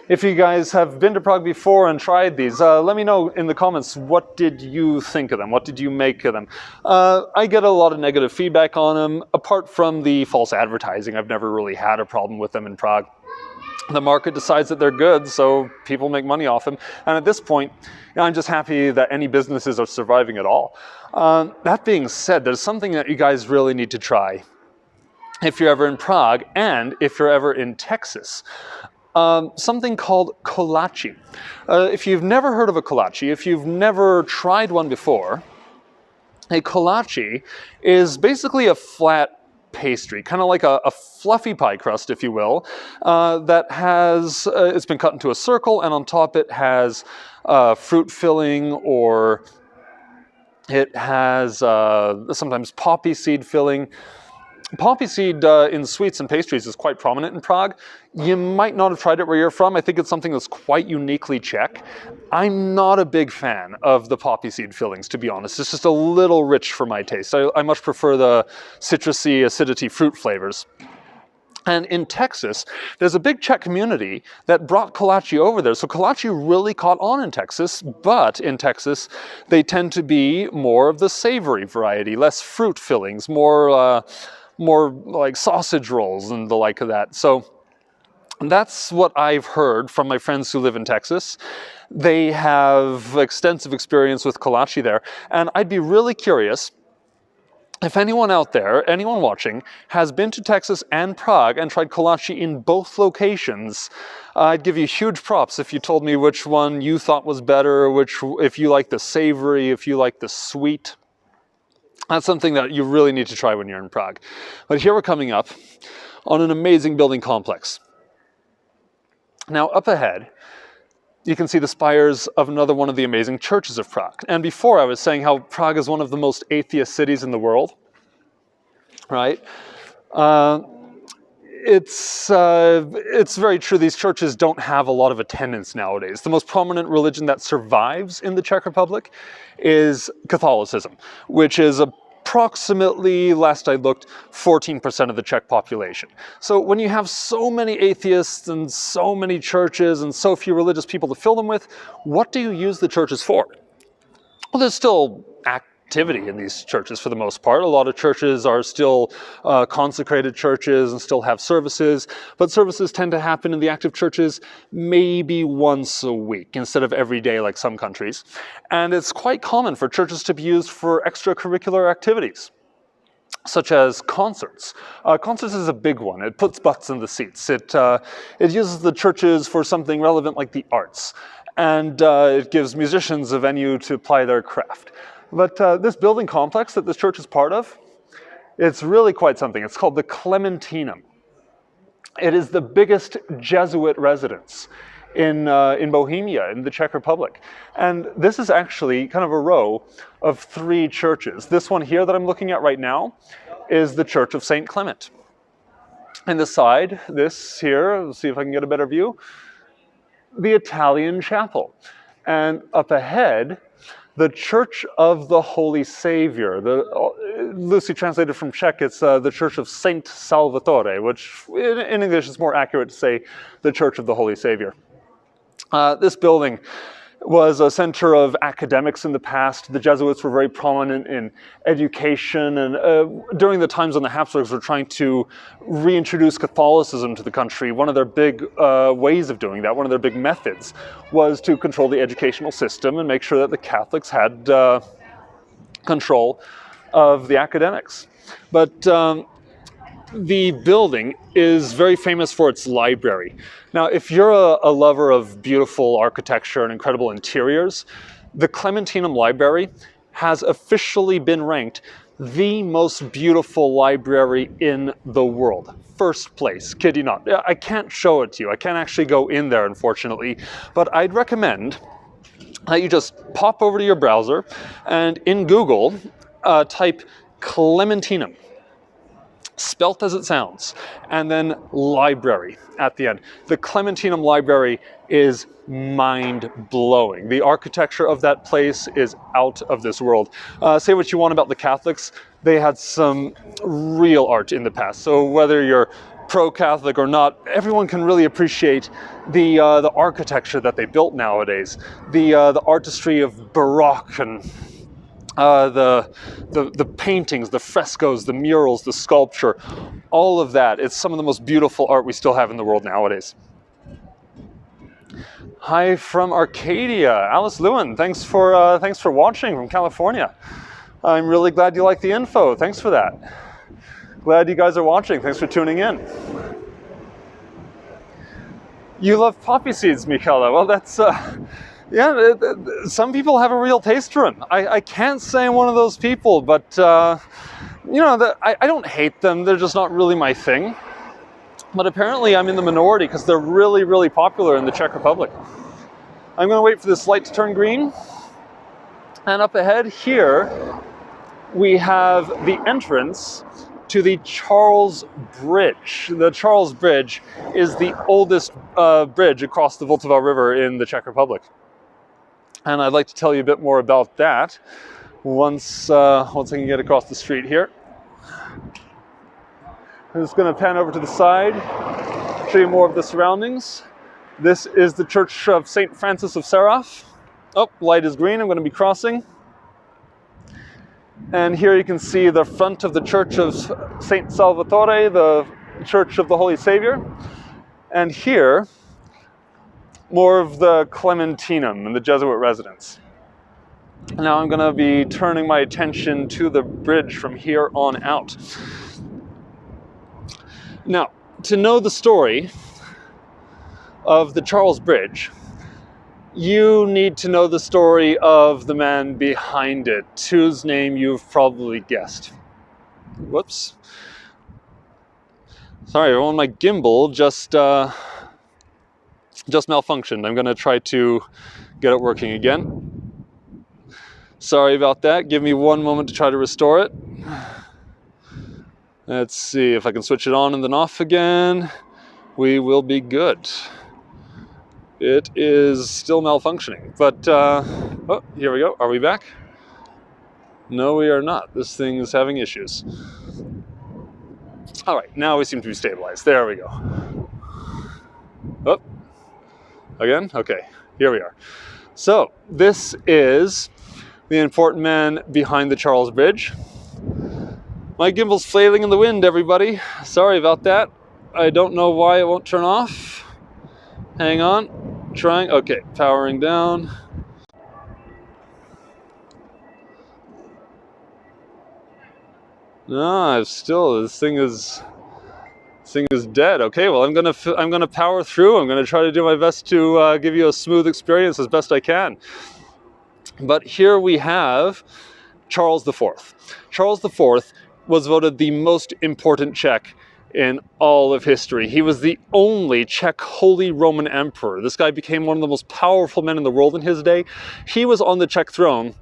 if you guys have been to Prague before and tried these, let me know in the comments, what did you think of them? What did you make of them? I get a lot of negative feedback on them. Apart from the false advertising, I've never really had a problem with them in Prague. The market decides that they're good, so people make money off them. And at this point, I'm just happy that any businesses are surviving at all. That being said, there's something that you guys really need to try if you're ever in Prague and if you're ever in Texas. Something called kolache. If you've never heard of a kolache, if you've never tried one before, a kolache is basically a flat pastry, kind of like a fluffy pie crust, if you will, that has, it's been cut into a circle, and on top it has fruit filling, or it has sometimes poppy seed filling. Poppy seed in sweets and pastries is quite prominent in Prague. You might not have tried it where you're from. I think it's something that's quite uniquely Czech. I'm not a big fan of the poppy seed fillings, to be honest. It's just a little rich for my taste. I much prefer the citrusy, acidity fruit flavors. And in Texas, there's a big Czech community that brought kolache over there. So kolache really caught on in Texas, but in Texas, they tend to be more of the savory variety, less fruit fillings, more like sausage rolls and the like of that. So that's what I've heard from my friends who live in Texas. They have extensive experience with kolache there. And I'd be really curious if anyone out there, anyone watching, has been to Texas and Prague and tried kolache in both locations. I'd give you huge props if you told me which one you thought was better, if you like the savory, if you like the sweet. That's something that you really need to try when you're in Prague. But here we're coming up on an amazing building complex. Now up ahead, you can see the spires of another one of the amazing churches of Prague. And before I was saying how Prague is one of the most atheist cities in the world, right? It's very true. These churches don't have a lot of attendance nowadays. The most prominent religion that survives in the Czech Republic is Catholicism, which is approximately, last I looked, 14% of the Czech population. So when you have so many atheists and so many churches and so few religious people to fill them with, what do you use the churches for? Well, there's still activity in these churches for the most part. A lot of churches are still consecrated churches and still have services, but services tend to happen in the active churches maybe once a week instead of every day like some countries. And it's quite common for churches to be used for extracurricular activities, such as concerts. Concerts is a big one. It puts butts in the seats. It uses the churches for something relevant like the arts, and it gives musicians a venue to apply their craft. But this building complex that this church is part of, It's really quite something. It's called the Klementinum. It is the biggest Jesuit residence in Bohemia, in the Czech Republic. And this is actually kind of a row of 3 churches. This one here that I'm looking at right now is the Church of St. Clement. And the side, this here, let's see if I can get a better view, the Italian chapel. And up ahead, the Church of the Holy Savior. Loosely translated from Czech, it's the Church of Saint Salvator, which in English is more accurate to say the Church of the Holy Savior. This building was a center of academics in the past. The Jesuits were very prominent in education, and during the times when the Habsburgs were trying to reintroduce Catholicism to the country, one of their big ways of doing that, one of their big methods, was to control the educational system and make sure that the Catholics had control of the academics. But the building is very famous for its library. Now, if you're a lover of beautiful architecture and incredible interiors, the Klementinum Library has officially been ranked the most beautiful library in the world. First place, kid you not. I can't show it to you. I can't actually go in there, unfortunately, but I'd recommend that you just pop over to your browser and in Google, type Klementinum, spelt as it sounds, and then library at the end. The Klementinum Library is mind-blowing. The architecture of that place is out of this world. Say what you want about the Catholics, they had some real art in the past. So whether you're pro-Catholic or not, everyone can really appreciate the architecture that they built nowadays. The artistry of Baroque and the paintings, the frescoes, the murals, the sculpture, all of that. It's some of the most beautiful art we still have in the world nowadays. Hi from Arcadia, Alice Lewin. Thanks for watching from California. I'm really glad you like the info. Thanks for that. Glad you guys are watching. Thanks for tuning in. You love poppy seeds, Michaela. Well, that's yeah, some people have a real taste for them. I can't say I'm one of those people, but you know, I don't hate them. They're just not really my thing. But apparently I'm in the minority because they're really, really popular in the Czech Republic. I'm going to wait for this light to turn green. And up ahead here, we have the entrance to the Charles Bridge. The Charles Bridge is the oldest bridge across the Vltava River in the Czech Republic. And I'd like to tell you a bit more about that once I can get across the street here. I'm just going to pan over to the side, show you more of the surroundings. This is the Church of St. Francis of Seraph. Oh, light is green, I'm going to be crossing. And here you can see the front of the Church of St. Salvatore, the Church of the Holy Savior. And here, more of the Klementinum and the Jesuit residence. Now I'm going to be turning my attention to the bridge from here on out. Now, to know the story of the Charles Bridge, you need to know the story of the man behind it, whose name you've probably guessed. Whoops. Sorry, everyone, my gimbal just malfunctioned. I'm going to try to get it working again. Sorry about that. Give me one moment to try to restore it. Let's see if I can switch it on and then off again. We will be good. It is still malfunctioning, but oh, here we go. Are we back? No, we are not. This thing is having issues. All right, now we seem to be stabilized. There we go. Oh, again? Okay, here we are. So this is the important man behind the Charles Bridge. My gimbal's flailing in the wind, everybody. Sorry about that. I don't know why it won't turn off. Hang on. Trying. Okay, powering down. No, still this thing is dead. Okay, well I'm gonna power through. I'm gonna try to do my best to give you a smooth experience as best I can. But here we have Charles IV. Charles IV was voted the most important Czech in all of history. He was the only Czech Holy Roman Emperor. This guy became one of the most powerful men in the world in his day. He was on the Czech throne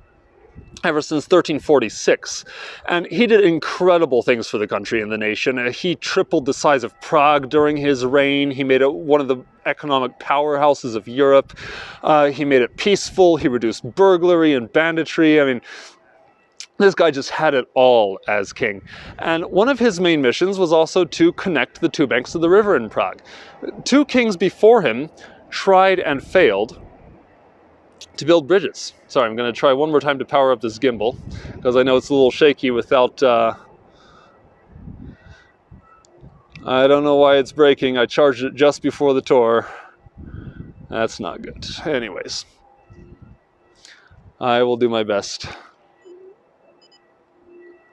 ever since 1346, and he did incredible things for the country and the nation. He tripled the size of Prague during his reign. He made it one of the economic powerhouses of Europe. He made it peaceful. He reduced burglary and banditry. I mean, this guy just had it all as king. And one of his main missions was also to connect the two banks of the river in Prague. Two kings before him tried and failed to build bridges. Sorry, I'm going to try one more time to power up this gimbal, because I know it's a little shaky without... I don't know why it's breaking. I charged it just before the tour. That's not good. Anyways, I will do my best.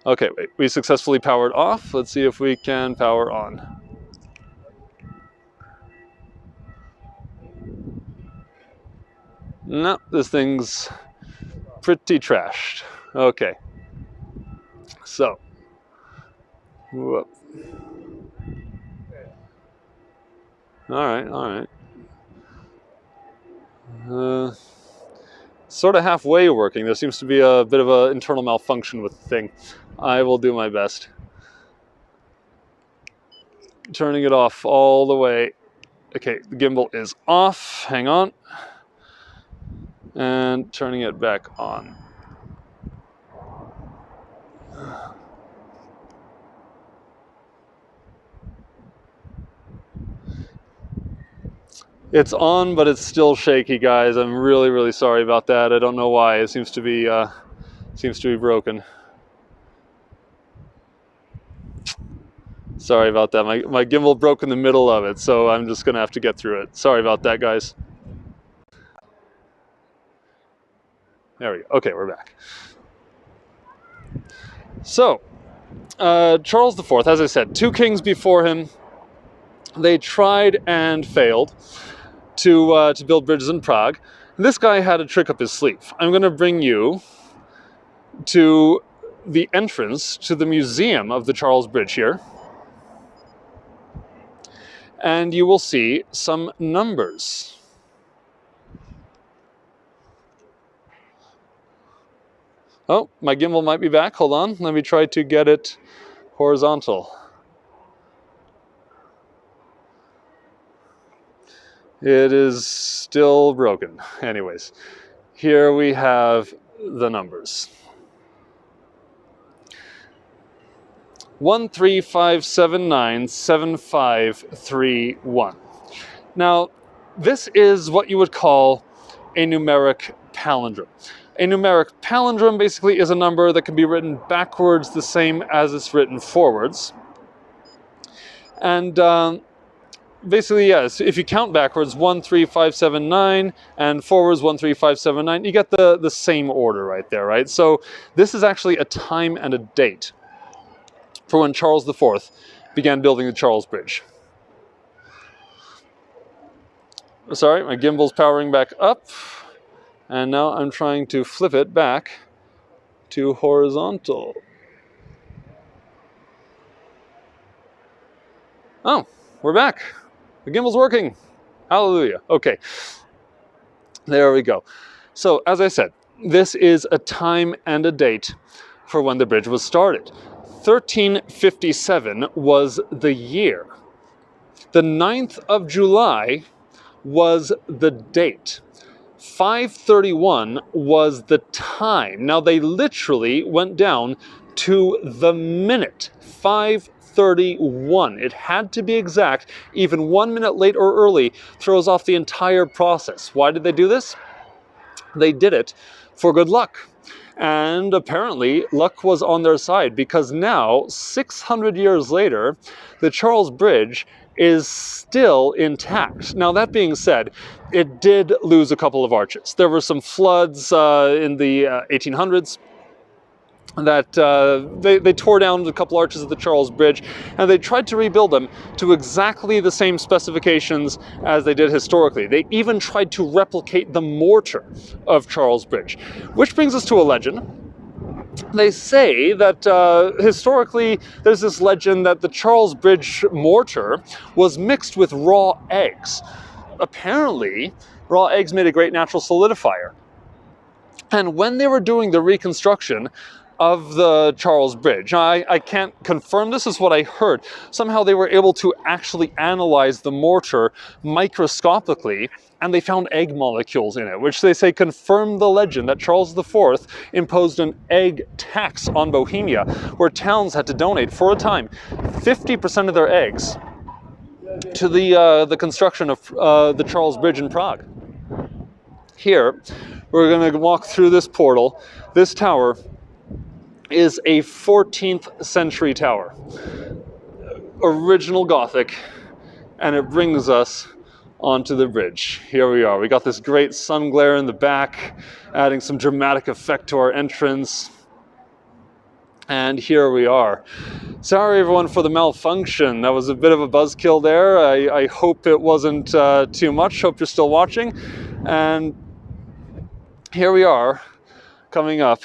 Okay, wait, we successfully powered off. Let's see if we can power on. No, this thing's pretty trashed. Okay. So. Whoop. All right. Sort of halfway working. There seems to be a bit of an internal malfunction with the thing. I will do my best. Turning it off all the way. Okay, the gimbal is off. Hang on. And turning it back on. It's on, but it's still shaky, guys. I'm really, really sorry about that. I don't know why. It seems to be broken. Sorry about that. My gimbal broke in the middle of it, so I'm just gonna have to get through it. Sorry about that, guys. There we go. Okay, we're back. So, Charles IV, as I said, two kings before him, they tried and failed to build bridges in Prague. This guy had a trick up his sleeve. I'm going to bring you to the entrance to the museum of the Charles Bridge here, and you will see some numbers. Oh, my gimbal might be back. Hold on. Let me try to get it horizontal. It is still broken. Anyways, here we have the numbers. 135797531. Now, this is what you would call a numeric palindrome. A numeric palindrome basically is a number that can be written backwards the same as it's written forwards. And basically, yes, if you count backwards 13579 and forwards 13579, you get the same order right there, right? So this is actually a time and a date for when Charles IV began building the Charles Bridge. Sorry, my gimbal's powering back up. And now I'm trying to flip it back to horizontal. Oh, we're back. The gimbal's working. Hallelujah. Okay, there we go. So, as I said, this is a time and a date for when the bridge was started. 1357 was the year. The 9th of July was the date. 5:31 was the time. Now they literally went down to the minute. 5:31. It had to be exact. Even 1 minute late or early throws off the entire process. Why did they do this? They did it for good luck. And apparently luck was on their side, because now, 600 years later, the Charles Bridge is still intact. Now, that being said, it did lose a couple of arches. There were some floods in the 1800s that they tore down a couple arches of the Charles Bridge, and they tried to rebuild them to exactly the same specifications as they did historically. They even tried to replicate the mortar of Charles Bridge, which brings us to a legend they say that historically there's this legend that the Charles Bridge mortar was mixed with raw eggs. Apparently, raw eggs made a great natural solidifier. And when they were doing the reconstruction of the Charles Bridge, now I can't confirm this, is what I heard. Somehow they were able to actually analyze the mortar microscopically, and they found egg molecules in it, which they say confirmed the legend that Charles IV imposed an egg tax on Bohemia, where towns had to donate, for a time, 50% of their eggs to the construction of the Charles Bridge in Prague. Here, we're going to walk through this portal. This tower is a 14th century tower, original Gothic, and it brings us onto the bridge. Here we are. We got this great sun glare in the back, adding some dramatic effect to our entrance. And here we are. Sorry everyone for the malfunction. That was a bit of a buzzkill there. I hope it wasn't too much. Hope you're still watching. And here we are, coming up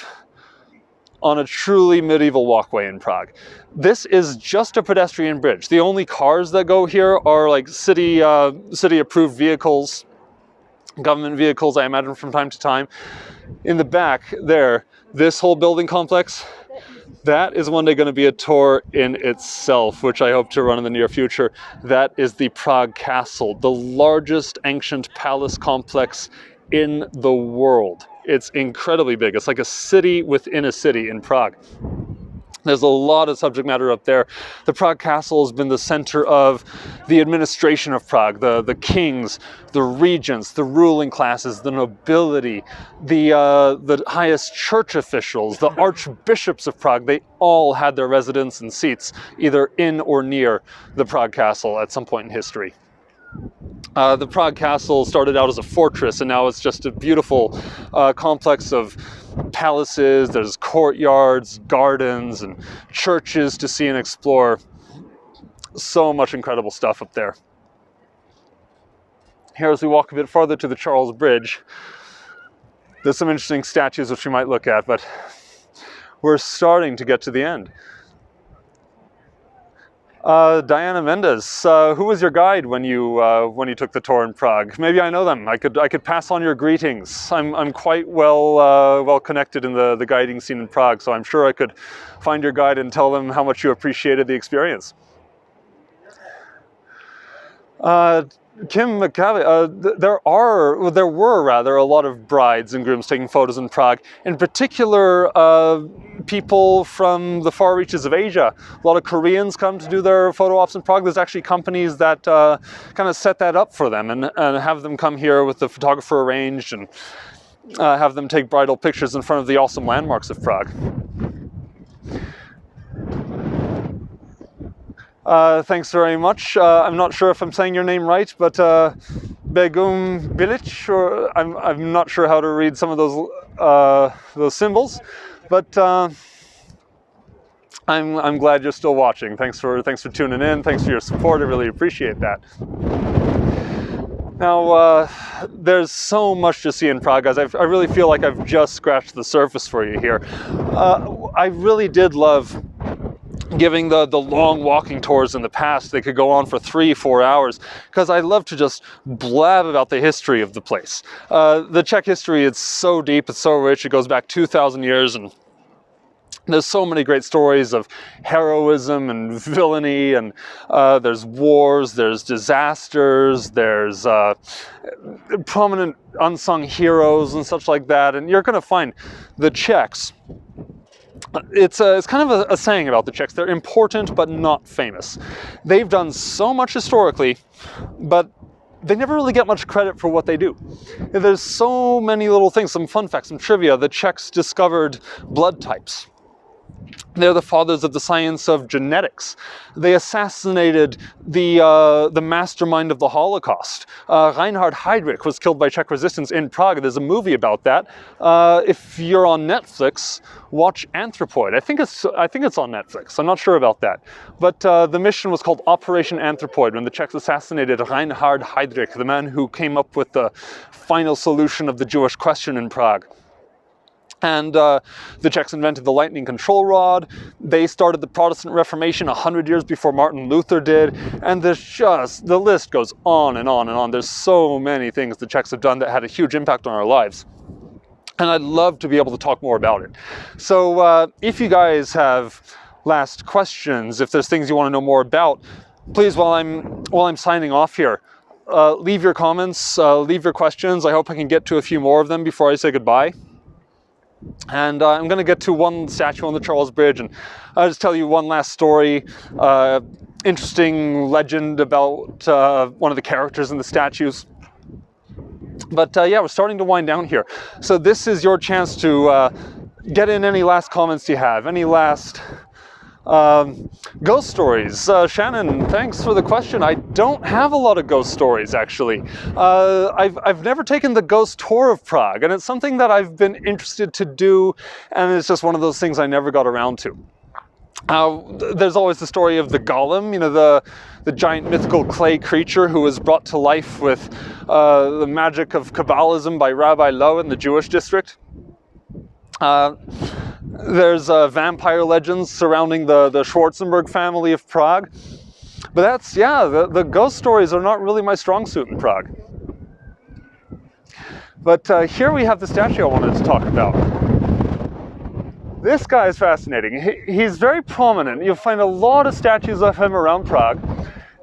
on a truly medieval walkway in Prague. This is just a pedestrian bridge. The only cars that go here are like city approved vehicles, government vehicles, I imagine, from time to time. In the back there, this whole building complex, that is one day going to be a tour in itself, which I hope to run in the near future. That is the Prague Castle, the largest ancient palace complex in the world. It's incredibly big. It's like a city within a city in Prague. There's a lot of subject matter up there. The Prague Castle has been the center of the administration of Prague, the kings, the regents, the ruling classes, the nobility, the highest church officials, the archbishops of Prague. They all had their residence and seats either in or near the Prague Castle at some point in history. The Prague Castle started out as a fortress, and now it's just a beautiful complex of palaces. There's courtyards, gardens, and churches to see and explore. So much incredible stuff up there. Here, as we walk a bit farther to the Charles Bridge, there's some interesting statues which we might look at, but we're starting to get to the end. Diana Mendes, who was your guide when you took the tour in Prague? Maybe I know them. I could pass on your greetings. I'm quite well connected in the guiding scene in Prague, so I'm sure I could find your guide and tell them how much you appreciated the experience. Kim McCabe, there were rather a lot of brides and grooms taking photos in Prague. In particular, people from the far reaches of Asia. A lot of Koreans come to do their photo ops in Prague. There's actually companies that kind of set that up for them and have them come here with the photographer arranged and have them take bridal pictures in front of the awesome landmarks of Prague. Thanks very much. I'm not sure if I'm saying your name right, but Begum Bilic, or I'm not sure how to read some of those symbols, but I'm glad you're still watching. Thanks for tuning in. Thanks for your support. I really appreciate that. Now, there's so much to see in Prague, guys. I really feel like I've just scratched the surface for you here. I really did love giving the long walking tours in the past. They could go on for 3-4 hours, because I love to just blab about the history of the place. The Czech history, it's so deep, it's so rich, it goes back 2,000 years, and there's so many great stories of heroism and villainy, and there's wars, there's disasters, there's prominent unsung heroes and such like that. And you're going to find the Czechs, it's kind of a saying about the Czechs, they're important but not famous. They've done so much historically, but they never really get much credit for what they do. There's so many little things, some fun facts, some trivia. The Czechs discovered blood types. They're the fathers of the science of genetics. They assassinated the mastermind of the Holocaust. Reinhard Heydrich was killed by Czech resistance in Prague. There's a movie about that. If you're on Netflix, watch Anthropoid. I think it's on Netflix. I'm not sure about that. But the mission was called Operation Anthropoid, when the Czechs assassinated Reinhard Heydrich, the man who came up with the final solution of the Jewish question in Prague. And the Czechs invented the lightning control rod. They started the Protestant Reformation 100 years before Martin Luther did. And the list goes on and on and on. There's so many things the Czechs have done that had a huge impact on our lives. And I'd love to be able to talk more about it. So if you guys have last questions, if there's things you want to know more about, please, while I'm signing off here, leave your comments, leave your questions. I hope I can get to a few more of them before I say goodbye. And I'm going to get to one statue on the Charles Bridge, and I'll just tell you one last story. Interesting legend about one of the characters in the statues. But yeah, we're starting to wind down here. So this is your chance to get in any last comments you have, any last ghost stories. Shannon, thanks for the question. I don't have a lot of ghost stories, actually. I've never taken the ghost tour of Prague, and it's something that I've been interested to do, and it's just one of those things I never got around to. There's always the story of the Golem, you know, the giant mythical clay creature who was brought to life with the magic of Kabbalism by Rabbi Low in the Jewish district. There's vampire legends surrounding the Schwarzenberg family of Prague. But that's, yeah, the ghost stories are not really my strong suit in Prague. But here we have the statue I wanted to talk about. This guy is fascinating. He's very prominent. You'll find a lot of statues of him around Prague.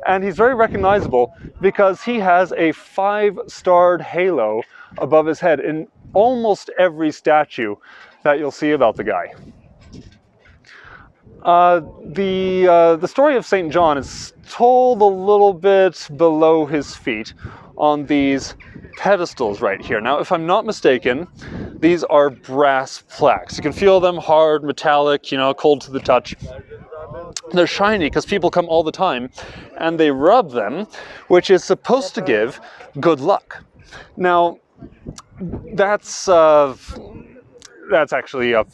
And he's very recognizable because he has a 5-starred halo above his head in almost every statue that you'll see about the guy. The story of St. John is told a little bit below his feet on these pedestals right here. Now, if I'm not mistaken, these are brass plaques. You can feel them, hard, metallic, you know, cold to the touch. They're shiny because people come all the time and they rub them, which is supposed to give good luck. Now, that's actually up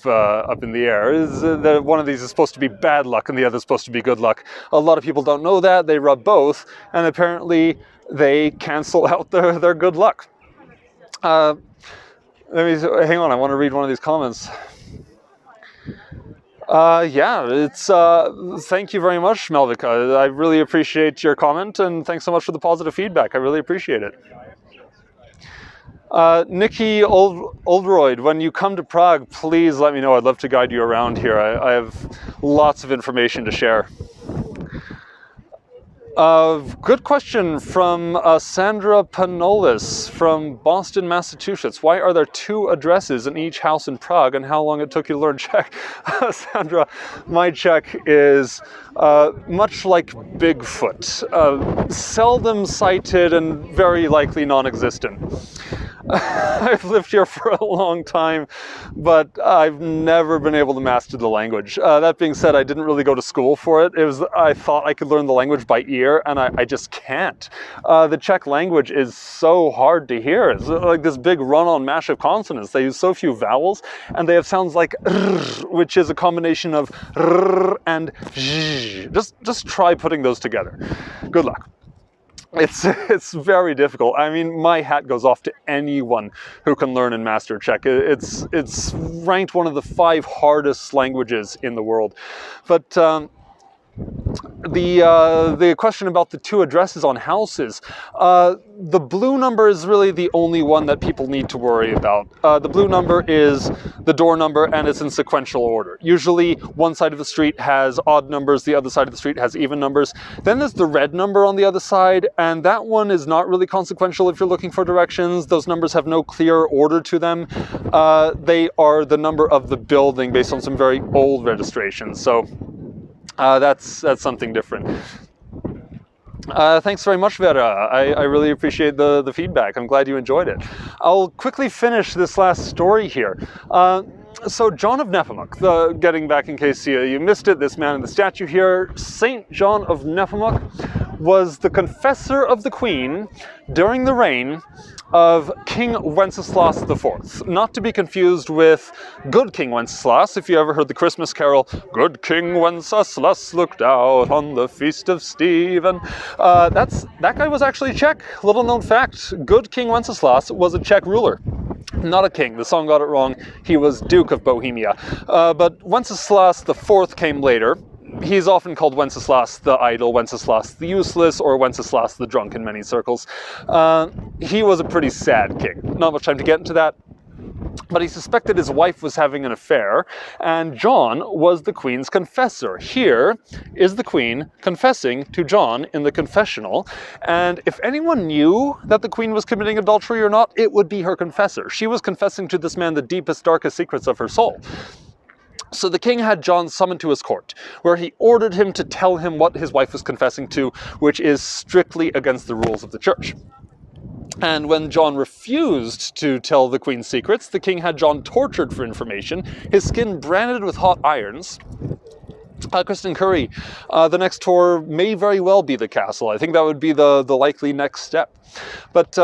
in the air. One of these is supposed to be bad luck and the other is supposed to be good luck. A lot of people don't know that. They rub both, and apparently they cancel out their good luck. Hang on, I want to read one of these comments. Yeah, it's thank you very much, Melvika. I really appreciate your comment, and thanks so much for the positive feedback. I really appreciate it. Nikki Oldroyd, when you come to Prague, please let me know. I'd love to guide you around here. I have lots of information to share. Good question from Sandra Panolis from Boston, Massachusetts. Why are there 2 addresses in each house in Prague, and how long it took you to learn Czech? Sandra, my Czech is much like Bigfoot, seldom cited and very likely non-existent. I've lived here for a long time, but I've never been able to master the language. That being said, I didn't really go to school for it. I thought I could learn the language by ear, and I just can't. The Czech language is so hard to hear. It's like this big run-on mash of consonants. They use so few vowels, and they have sounds like r, which is a combination of r and zh. Just try putting those together. Good luck. It's very difficult. I mean, my hat goes off to anyone who can learn and master Czech. It's ranked one of the 5 hardest languages in the world. But the question about the 2 addresses on houses, the blue number is really the only one that people need to worry about. The blue number is the door number, and it's in sequential order. Usually one side of the street has odd numbers, the other side of the street has even numbers. Then there's the red number on the other side, and that one is not really consequential if you're looking for directions. Those numbers have no clear order to them. They are the number of the building based on some very old registrations. So that's something different. Thanks very much, Vera. I really appreciate the feedback. I'm glad you enjoyed it. I'll quickly finish this last story here. So John of Nepomuk, getting back in case you missed it, this man in the statue here, Saint John of Nepomuk, was the confessor of the Queen during the reign of King Wenceslas IV. Not to be confused with Good King Wenceslas, if you ever heard the Christmas carol, Good King Wenceslas looked out on the feast of Stephen. That guy was actually Czech. Little known fact, Good King Wenceslas was a Czech ruler. Not a king, the song got it wrong, he was Duke of Bohemia. But Wenceslas IV came later. He's often called Wenceslas the Idle, Wenceslas the Useless, or Wenceslas the Drunk in many circles. He was a pretty sad king. Not much time to get into that. But he suspected his wife was having an affair, and John was the queen's confessor. Here is the queen confessing to John in the confessional, and if anyone knew that the queen was committing adultery or not, it would be her confessor. She was confessing to this man the deepest, darkest secrets of her soul. So the king had John summoned to his court, where he ordered him to tell him what his wife was confessing to, which is strictly against the rules of the church. And when John refused to tell the queen's secrets, the king had John tortured for information, his skin branded with hot irons. Kristen Curry, the next tour may very well be the castle. I think that would be the likely next step. But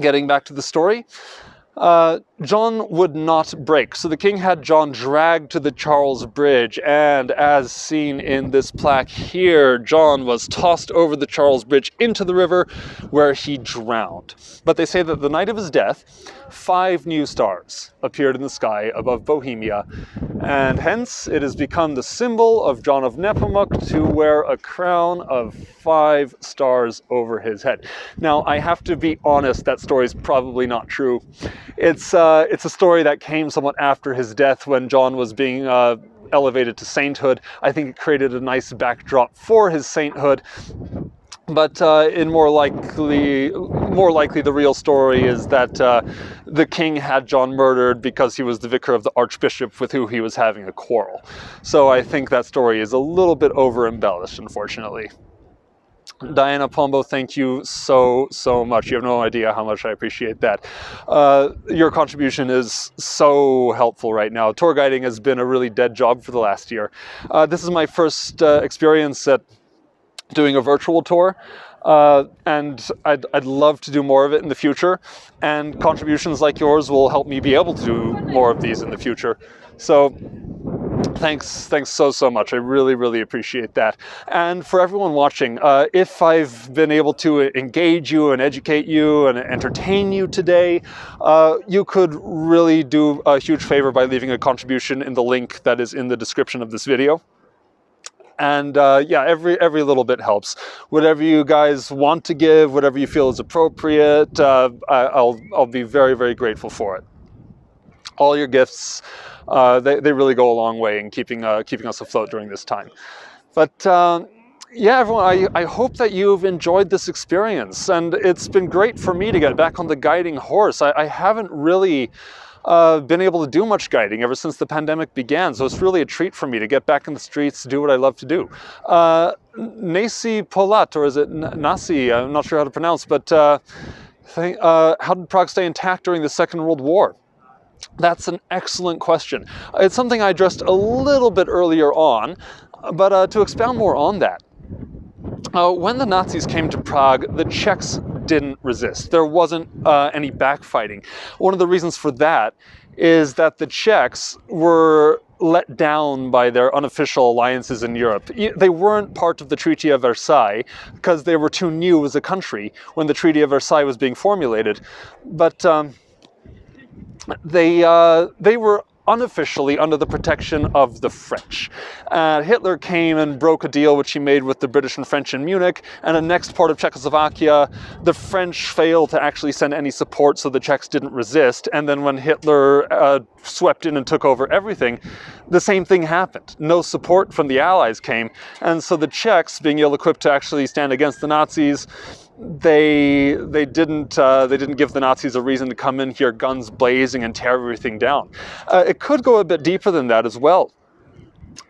getting back to the story, John would not break, so the king had John dragged to the Charles Bridge, and as seen in this plaque here, John was tossed over the Charles Bridge into the river, where he drowned. But they say that the night of his death, 5 new stars appeared in the sky above Bohemia, and hence it has become the symbol of John of Nepomuk to wear a crown of 5 stars over his head. Now, I have to be honest, that story is probably not true. It's a story that came somewhat after his death when John was being elevated to sainthood. I think it created a nice backdrop for his sainthood. But more likely the real story is that the king had John murdered because he was the vicar of the archbishop with who he was having a quarrel. So I think that story is a little bit over-embellished, unfortunately. Diana Pombo, thank you so much. You have no idea how much I appreciate that. Your contribution is so helpful right now. Tour guiding has been a really dead job for the last year. This is my first experience at doing a virtual tour, and I'd love to do more of it in the future, and contributions like yours will help me be able to do more of these in the future. So thanks so much. I really appreciate that. And for everyone watching, if I've been able to engage you and educate you and entertain you today, you could really do a huge favor by leaving a contribution in the link that is in the description of this video. And yeah, every little bit helps. Whatever you guys want to give, whatever you feel is appropriate, I'll be very grateful for it. All your gifts, they really go a long way in keeping us afloat during this time. But yeah, everyone, I hope that you've enjoyed this experience, and it's been great for me to get back on the guiding horse. I haven't really been able to do much guiding ever since the pandemic began, so it's really a treat for me to get back in the streets, do what I love to do. Nasi Polat, or is it Nasi? I'm not sure how to pronounce, but how did Prague stay intact during the Second World War? That's an excellent question. It's something I addressed a little bit earlier on, but to expound more on that, when the Nazis came to Prague, the Czechs didn't resist. There wasn't any backfighting. One of the reasons for that is that the Czechs were let down by their unofficial alliances in Europe. They weren't part of the Treaty of Versailles because they were too new as a country when the Treaty of Versailles was being formulated. But they were unofficially under the protection of the French. Hitler came and broke a deal which he made with the British and French in Munich, and the next part of Czechoslovakia, the French failed to actually send any support, so the Czechs didn't resist. And then when Hitler swept in and took over everything, the same thing happened. No support from the Allies came, and so the Czechs, being ill-equipped to actually stand against the Nazis, they didn't give the Nazis a reason to come in here guns blazing and tear everything down. It could go a bit deeper than that as well.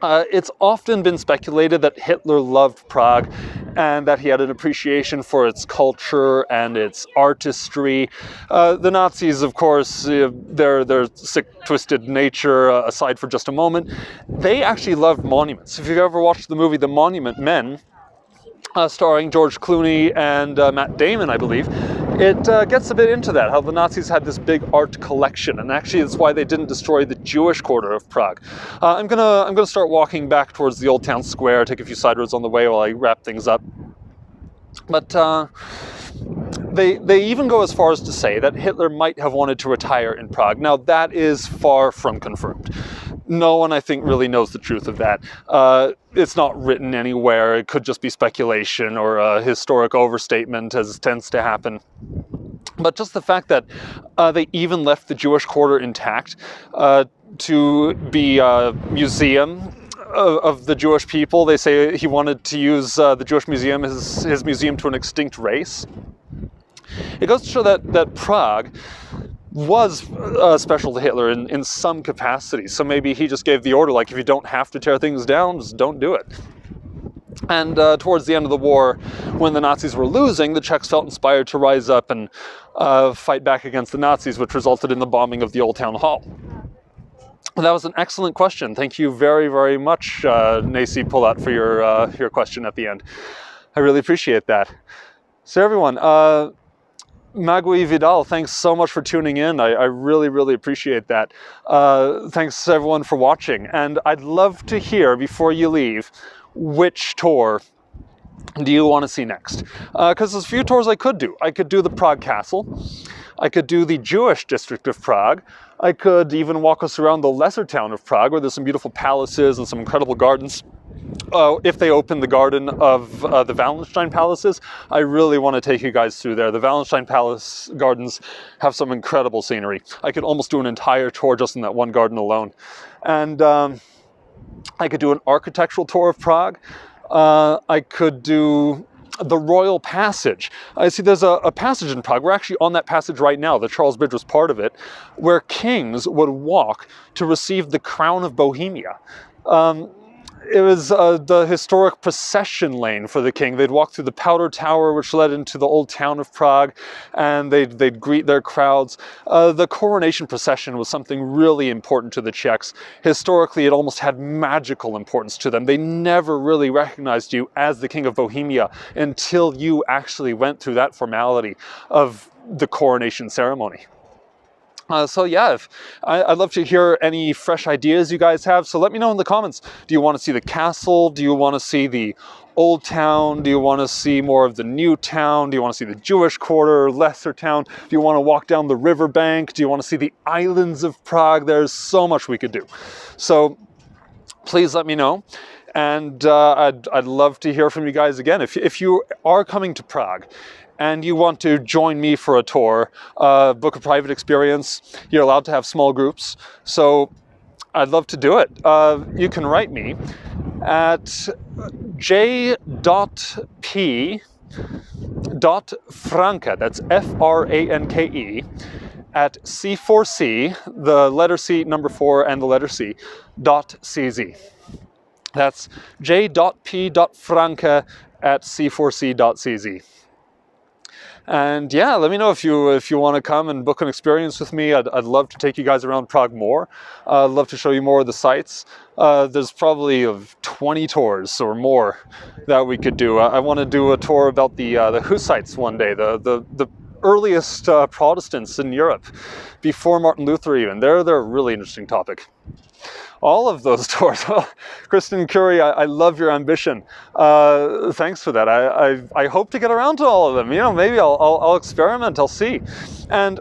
It's often been speculated that Hitler loved Prague and that he had an appreciation for its culture and its artistry. The Nazis, of course, their sick, twisted nature aside for just a moment, they actually loved monuments. If you've ever watched the movie The Monument Men, starring George Clooney and Matt Damon, I believe, it gets a bit into that, how the Nazis had this big art collection, and actually that's why they didn't destroy the Jewish quarter of Prague. I'm gonna start walking back towards the old town square, take a few side roads on the way while I wrap things up. But They even go as far as to say that Hitler might have wanted to retire in Prague. Now, that is far from confirmed. No one, I think, really knows the truth of that. It's not written anywhere. It could just be speculation or a historic overstatement, as tends to happen. But just the fact that they even left the Jewish quarter intact to be a museum of the Jewish people. They say he wanted to use the Jewish museum as his museum to an extinct race. It goes to show that Prague was special to Hitler in some capacity. So maybe he just gave the order, like, if you don't have to tear things down, just don't do it. And towards the end of the war, when the Nazis were losing, the Czechs felt inspired to rise up and fight back against the Nazis, which resulted in the bombing of the Old Town Hall. That was an excellent question. Thank you very, very much, Nacy Pullat, for your question at the end. I really appreciate that. So everyone, Magui Vidal, thanks so much for tuning in. I really, really appreciate that. Thanks everyone for watching. And I'd love to hear, before you leave, which tour do you want to see next? Because there's a few tours I could do. I could do the Prague Castle. I could do the Jewish district of Prague. I could even walk us around the lesser town of Prague, where there's some beautiful palaces and some incredible gardens. If they open the garden of the Wallenstein palaces, I really want to take you guys through there. The Wallenstein Palace gardens have some incredible scenery. I could almost do an entire tour just in that one garden alone. And I could do an architectural tour of Prague. I could do the Royal Passage. I see there's a passage in Prague. We're actually on that passage right now. The Charles Bridge was part of it, where kings would walk to receive the crown of Bohemia. It was the historic procession lane for the king. They'd walk through the Powder Tower, which led into the old town of Prague, and they'd greet their crowds. The coronation procession was something really important to the Czechs. Historically, it almost had magical importance to them. They never really recognized you as the King of Bohemia until you actually went through that formality of the coronation ceremony. So yeah, I'd love to hear any fresh ideas you guys have. So let me know in the comments. Do you want to see the castle? Do you want to see the old town? Do you want to see more of the new town? Do you want to see the Jewish quarter, lesser town? Do you want to walk down the riverbank? Do you want to see the islands of Prague? There's so much we could do. So please let me know. And I'd love to hear from you guys again. If you are coming to Prague, and you want to join me for a tour, book a private experience, you're allowed to have small groups. So I'd love to do it. You can write me at j.p.franke, that's F-R-A-N-K-E, at C4C, the letter C, number 4, and the letter C, .cz. That's j.p.franke at c4c.cz. And yeah, let me know if you want to come and book an experience with me. I'd love to take you guys around Prague more. I'd love to show you more of the sites. There's probably 20 tours or more that we could do. I want to do a tour about the Hussites one day, the earliest Protestants in Europe, before Martin Luther even. They're a really interesting topic. All of those tours. Kristen Curry, I love your ambition. Thanks for that. I hope to get around to all of them. You know, maybe I'll experiment, I'll see. And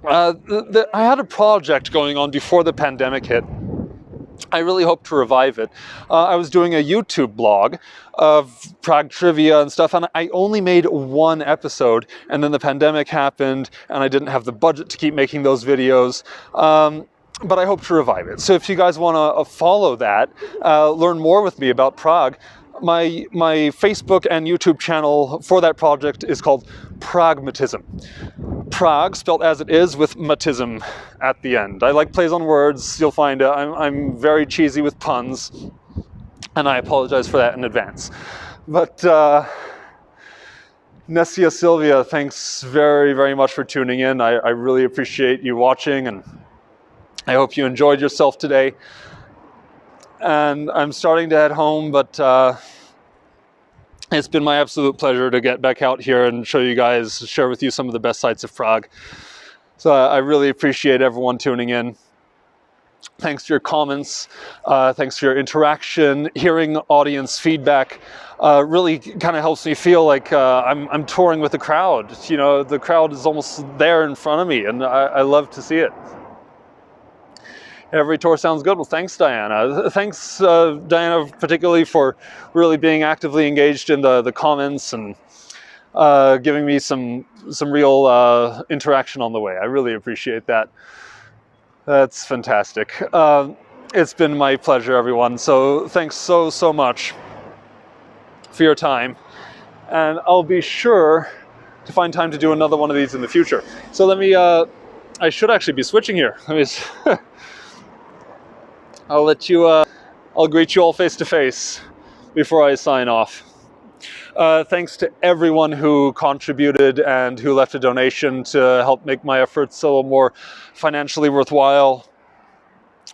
I had a project going on before the pandemic hit. I really hope to revive it. I was doing a YouTube blog of Prague trivia and stuff, and I only made one episode, and then the pandemic happened, and I didn't have the budget to keep making those videos. But I hope to revive it. So if you guys want to follow that, learn more with me about Prague, my Facebook and YouTube channel for that project is called Pragmatism. Prague, spelled as it is, with matism at the end. I like plays on words. You'll find I'm very cheesy with puns, and I apologize for that in advance. But Nessia Sylvia, thanks very, very much for tuning in. I really appreciate you watching, and I hope you enjoyed yourself today. And I'm starting to head home, but it's been my absolute pleasure to get back out here and show you guys, share with you some of the best sights of Prague. So I really appreciate everyone tuning in. Thanks to your comments, thanks to your interaction, hearing audience feedback really kind of helps me feel like I'm touring with the crowd. You know, the crowd is almost there in front of me, and I love to see it. Every tour sounds good. Well, thanks, Diana. Thanks, Diana, particularly for really being actively engaged in the comments and giving me some real interaction on the way. I really appreciate that. That's fantastic. It's been my pleasure, everyone. So thanks so much for your time. And I'll be sure to find time to do another one of these in the future. So let me, I should actually be switching here. I'll let you, I'll greet you all face to face before I sign off. Thanks to everyone who contributed and who left a donation to help make my efforts a little more financially worthwhile,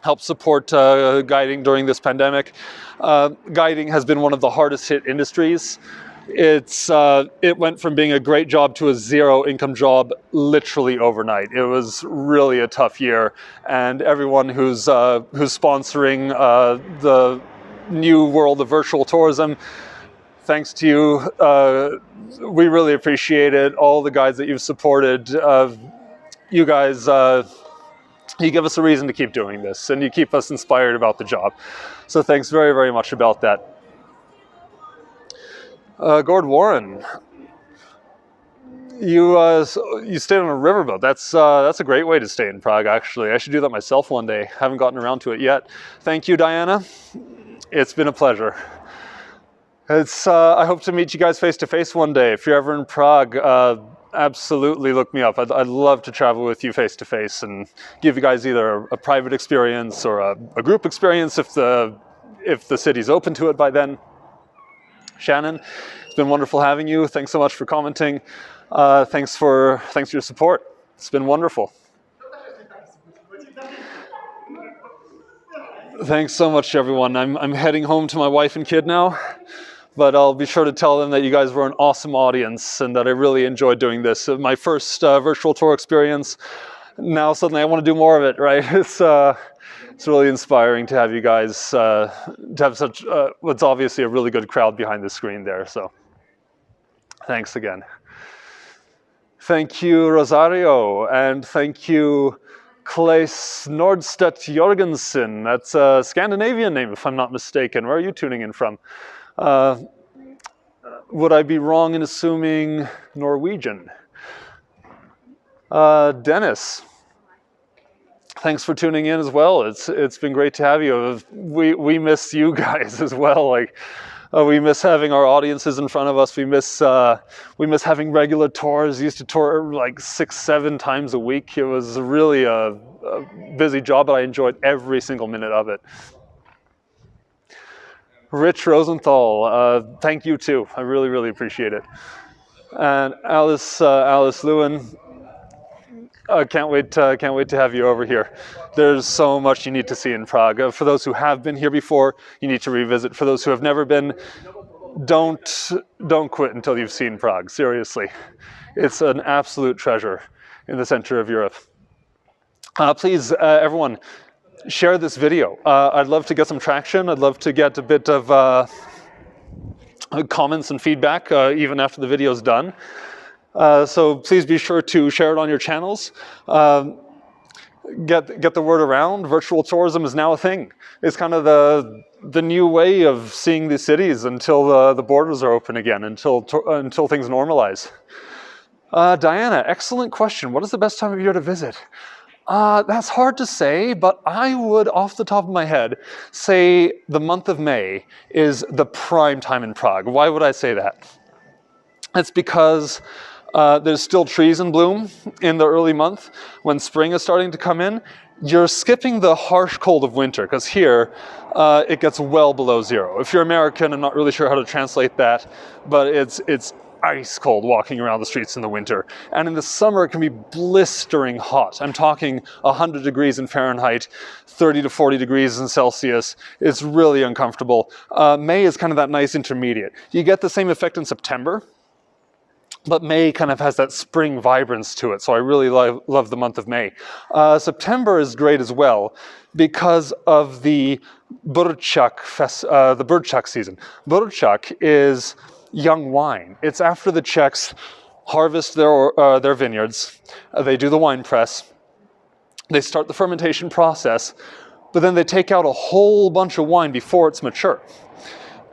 help support guiding during this pandemic. Guiding has been one of the hardest hit industries. It went from being a great job to a zero income job literally overnight. It was really a tough year, and everyone who's sponsoring the new world of virtual tourism, thanks to you. We really appreciate it. All the guides that you've supported, you guys, you give us a reason to keep doing this, and you keep us inspired about the job. So thanks very much about that. Gord Warren, you stayed on a riverboat. That's a great way to stay in Prague, actually. I should do that myself one day. Haven't gotten around to it yet. Thank you, Diana. It's been a pleasure. I hope to meet you guys face to face one day. If you're ever in Prague, absolutely look me up. I'd love to travel with you face to face and give you guys either a private experience or a group experience if the city's open to it by then. Shannon, it's been wonderful having you. Thanks so much for commenting. Thanks for your support. It's been wonderful. Thanks so much, everyone. I'm heading home to my wife and kid now, but I'll be sure to tell them that you guys were an awesome audience and that I really enjoyed doing this. My first virtual tour experience. Now suddenly I want to do more of it, right? It's really inspiring to have you guys, to have such, what's obviously a really good crowd behind the screen there. So thanks again. Thank you, Rosario, and thank you, Claes Nordstedt Jorgensen. That's a Scandinavian name, if I'm not mistaken. Where are you tuning in from? Would I be wrong in assuming Norwegian? Dennis, thanks for tuning in as well. It's been great to have you. We miss you guys as well. Like we miss having our audiences in front of us. We miss having regular tours. Used to tour like 6-7 times a week. It was really a busy job, but I enjoyed every single minute of it. Rich Rosenthal, thank you too. I really appreciate it. And Alice Lewin, can't wait to have you over here. There's so much you need to see in Prague. For those who have been here before, you need to revisit. For those who have never been, don't quit until you've seen Prague. Seriously, it's an absolute treasure in the center of Europe. Please, everyone, share this video. I'd love to get some traction. I'd love to get a bit of comments and feedback even after the video's done. So please be sure to share it on your channels. Get the word around. Virtual tourism is now a thing. It's kind of the new way of seeing these cities until the borders are open again, until things normalize. Diana, excellent question. What is the best time of year to visit? That's hard to say, but I would, off the top of my head, say the month of May is the prime time in Prague. Why would I say that? It's because there's still trees in bloom in the early month. When spring is starting to come in, you're skipping the harsh cold of winter, because here it gets well below zero. If you're American, I'm not really sure how to translate that, but it's ice cold walking around the streets in the winter. And in the summer, it can be blistering hot. I'm talking 100 degrees in Fahrenheit, 30 to 40 degrees in Celsius. It's really uncomfortable. May is kind of that nice intermediate. You get the same effect in September. But May kind of has that spring vibrance to it, so I really love the month of May. September is great as well because of the Burčak season. Burčak is young wine. It's after the Czechs harvest their vineyards. They do the wine press. They start the fermentation process, but then they take out a whole bunch of wine before it's mature.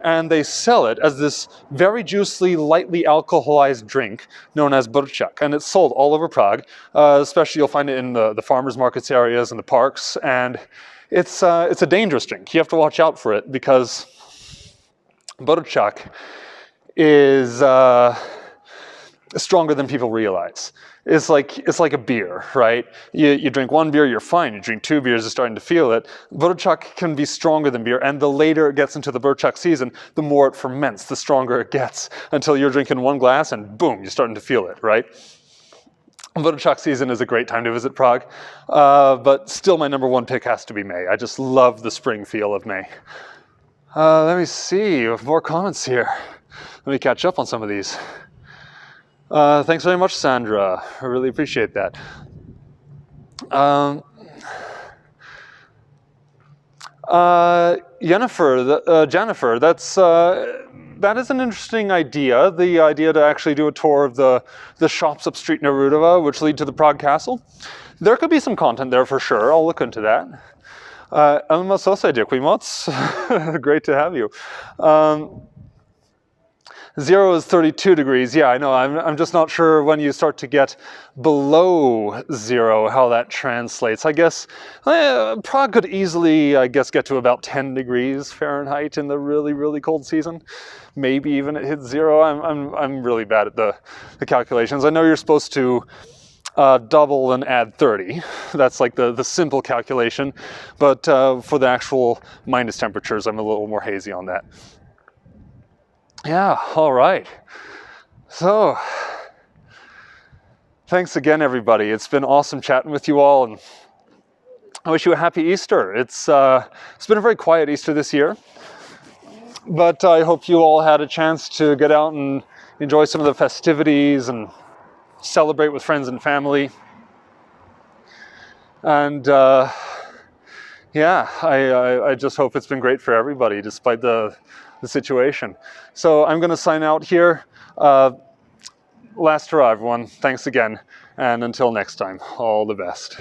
And they sell it as this very juicy, lightly alcoholized drink known as Burčak. And it's sold all over Prague. Especially you'll find it in the farmers markets areas and the parks. And it's a dangerous drink. You have to watch out for it because Burčak is stronger than people realize. It's like a beer, right? You drink one beer, you're fine. You drink 2 beers, you're starting to feel it. Burčak can be stronger than beer, and the later it gets into the Burčak season, the more it ferments, the stronger it gets, until you're drinking 1 glass and boom, you're starting to feel it, right? Burčak season is a great time to visit Prague, but still my number 1 pick has to be May. I just love the spring feel of May. Let me see, more comments here. Let me catch up on some of these. Thanks very much, Sandra. I really appreciate that. Jennifer, that is an interesting idea. The idea to actually do a tour of the shops up street Neruda, which lead to the Prague Castle. There could be some content there for sure. I'll look into that. Elma Sose, děkuji moc. Great to have you. 0 is 32 degrees. Yeah, I know. I'm just not sure when you start to get below 0 how that translates. I guess Prague could easily, get to about 10 degrees Fahrenheit in the really, really cold season. Maybe even it hits 0. I'm really bad at the calculations. I know you're supposed to double and add 30. That's like the simple calculation. But for the actual minus temperatures, I'm a little more hazy on that. Yeah, all right. So, thanks again, everybody. It's been awesome chatting with you all, and I wish you a happy Easter. It's been a very quiet Easter this year, but I hope you all had a chance to get out and enjoy some of the festivities and celebrate with friends and family. And yeah, I just hope it's been great for everybody, despite the situation. So I'm going to sign out here. Last hurrah, everyone. Thanks again. And until next time, all the best.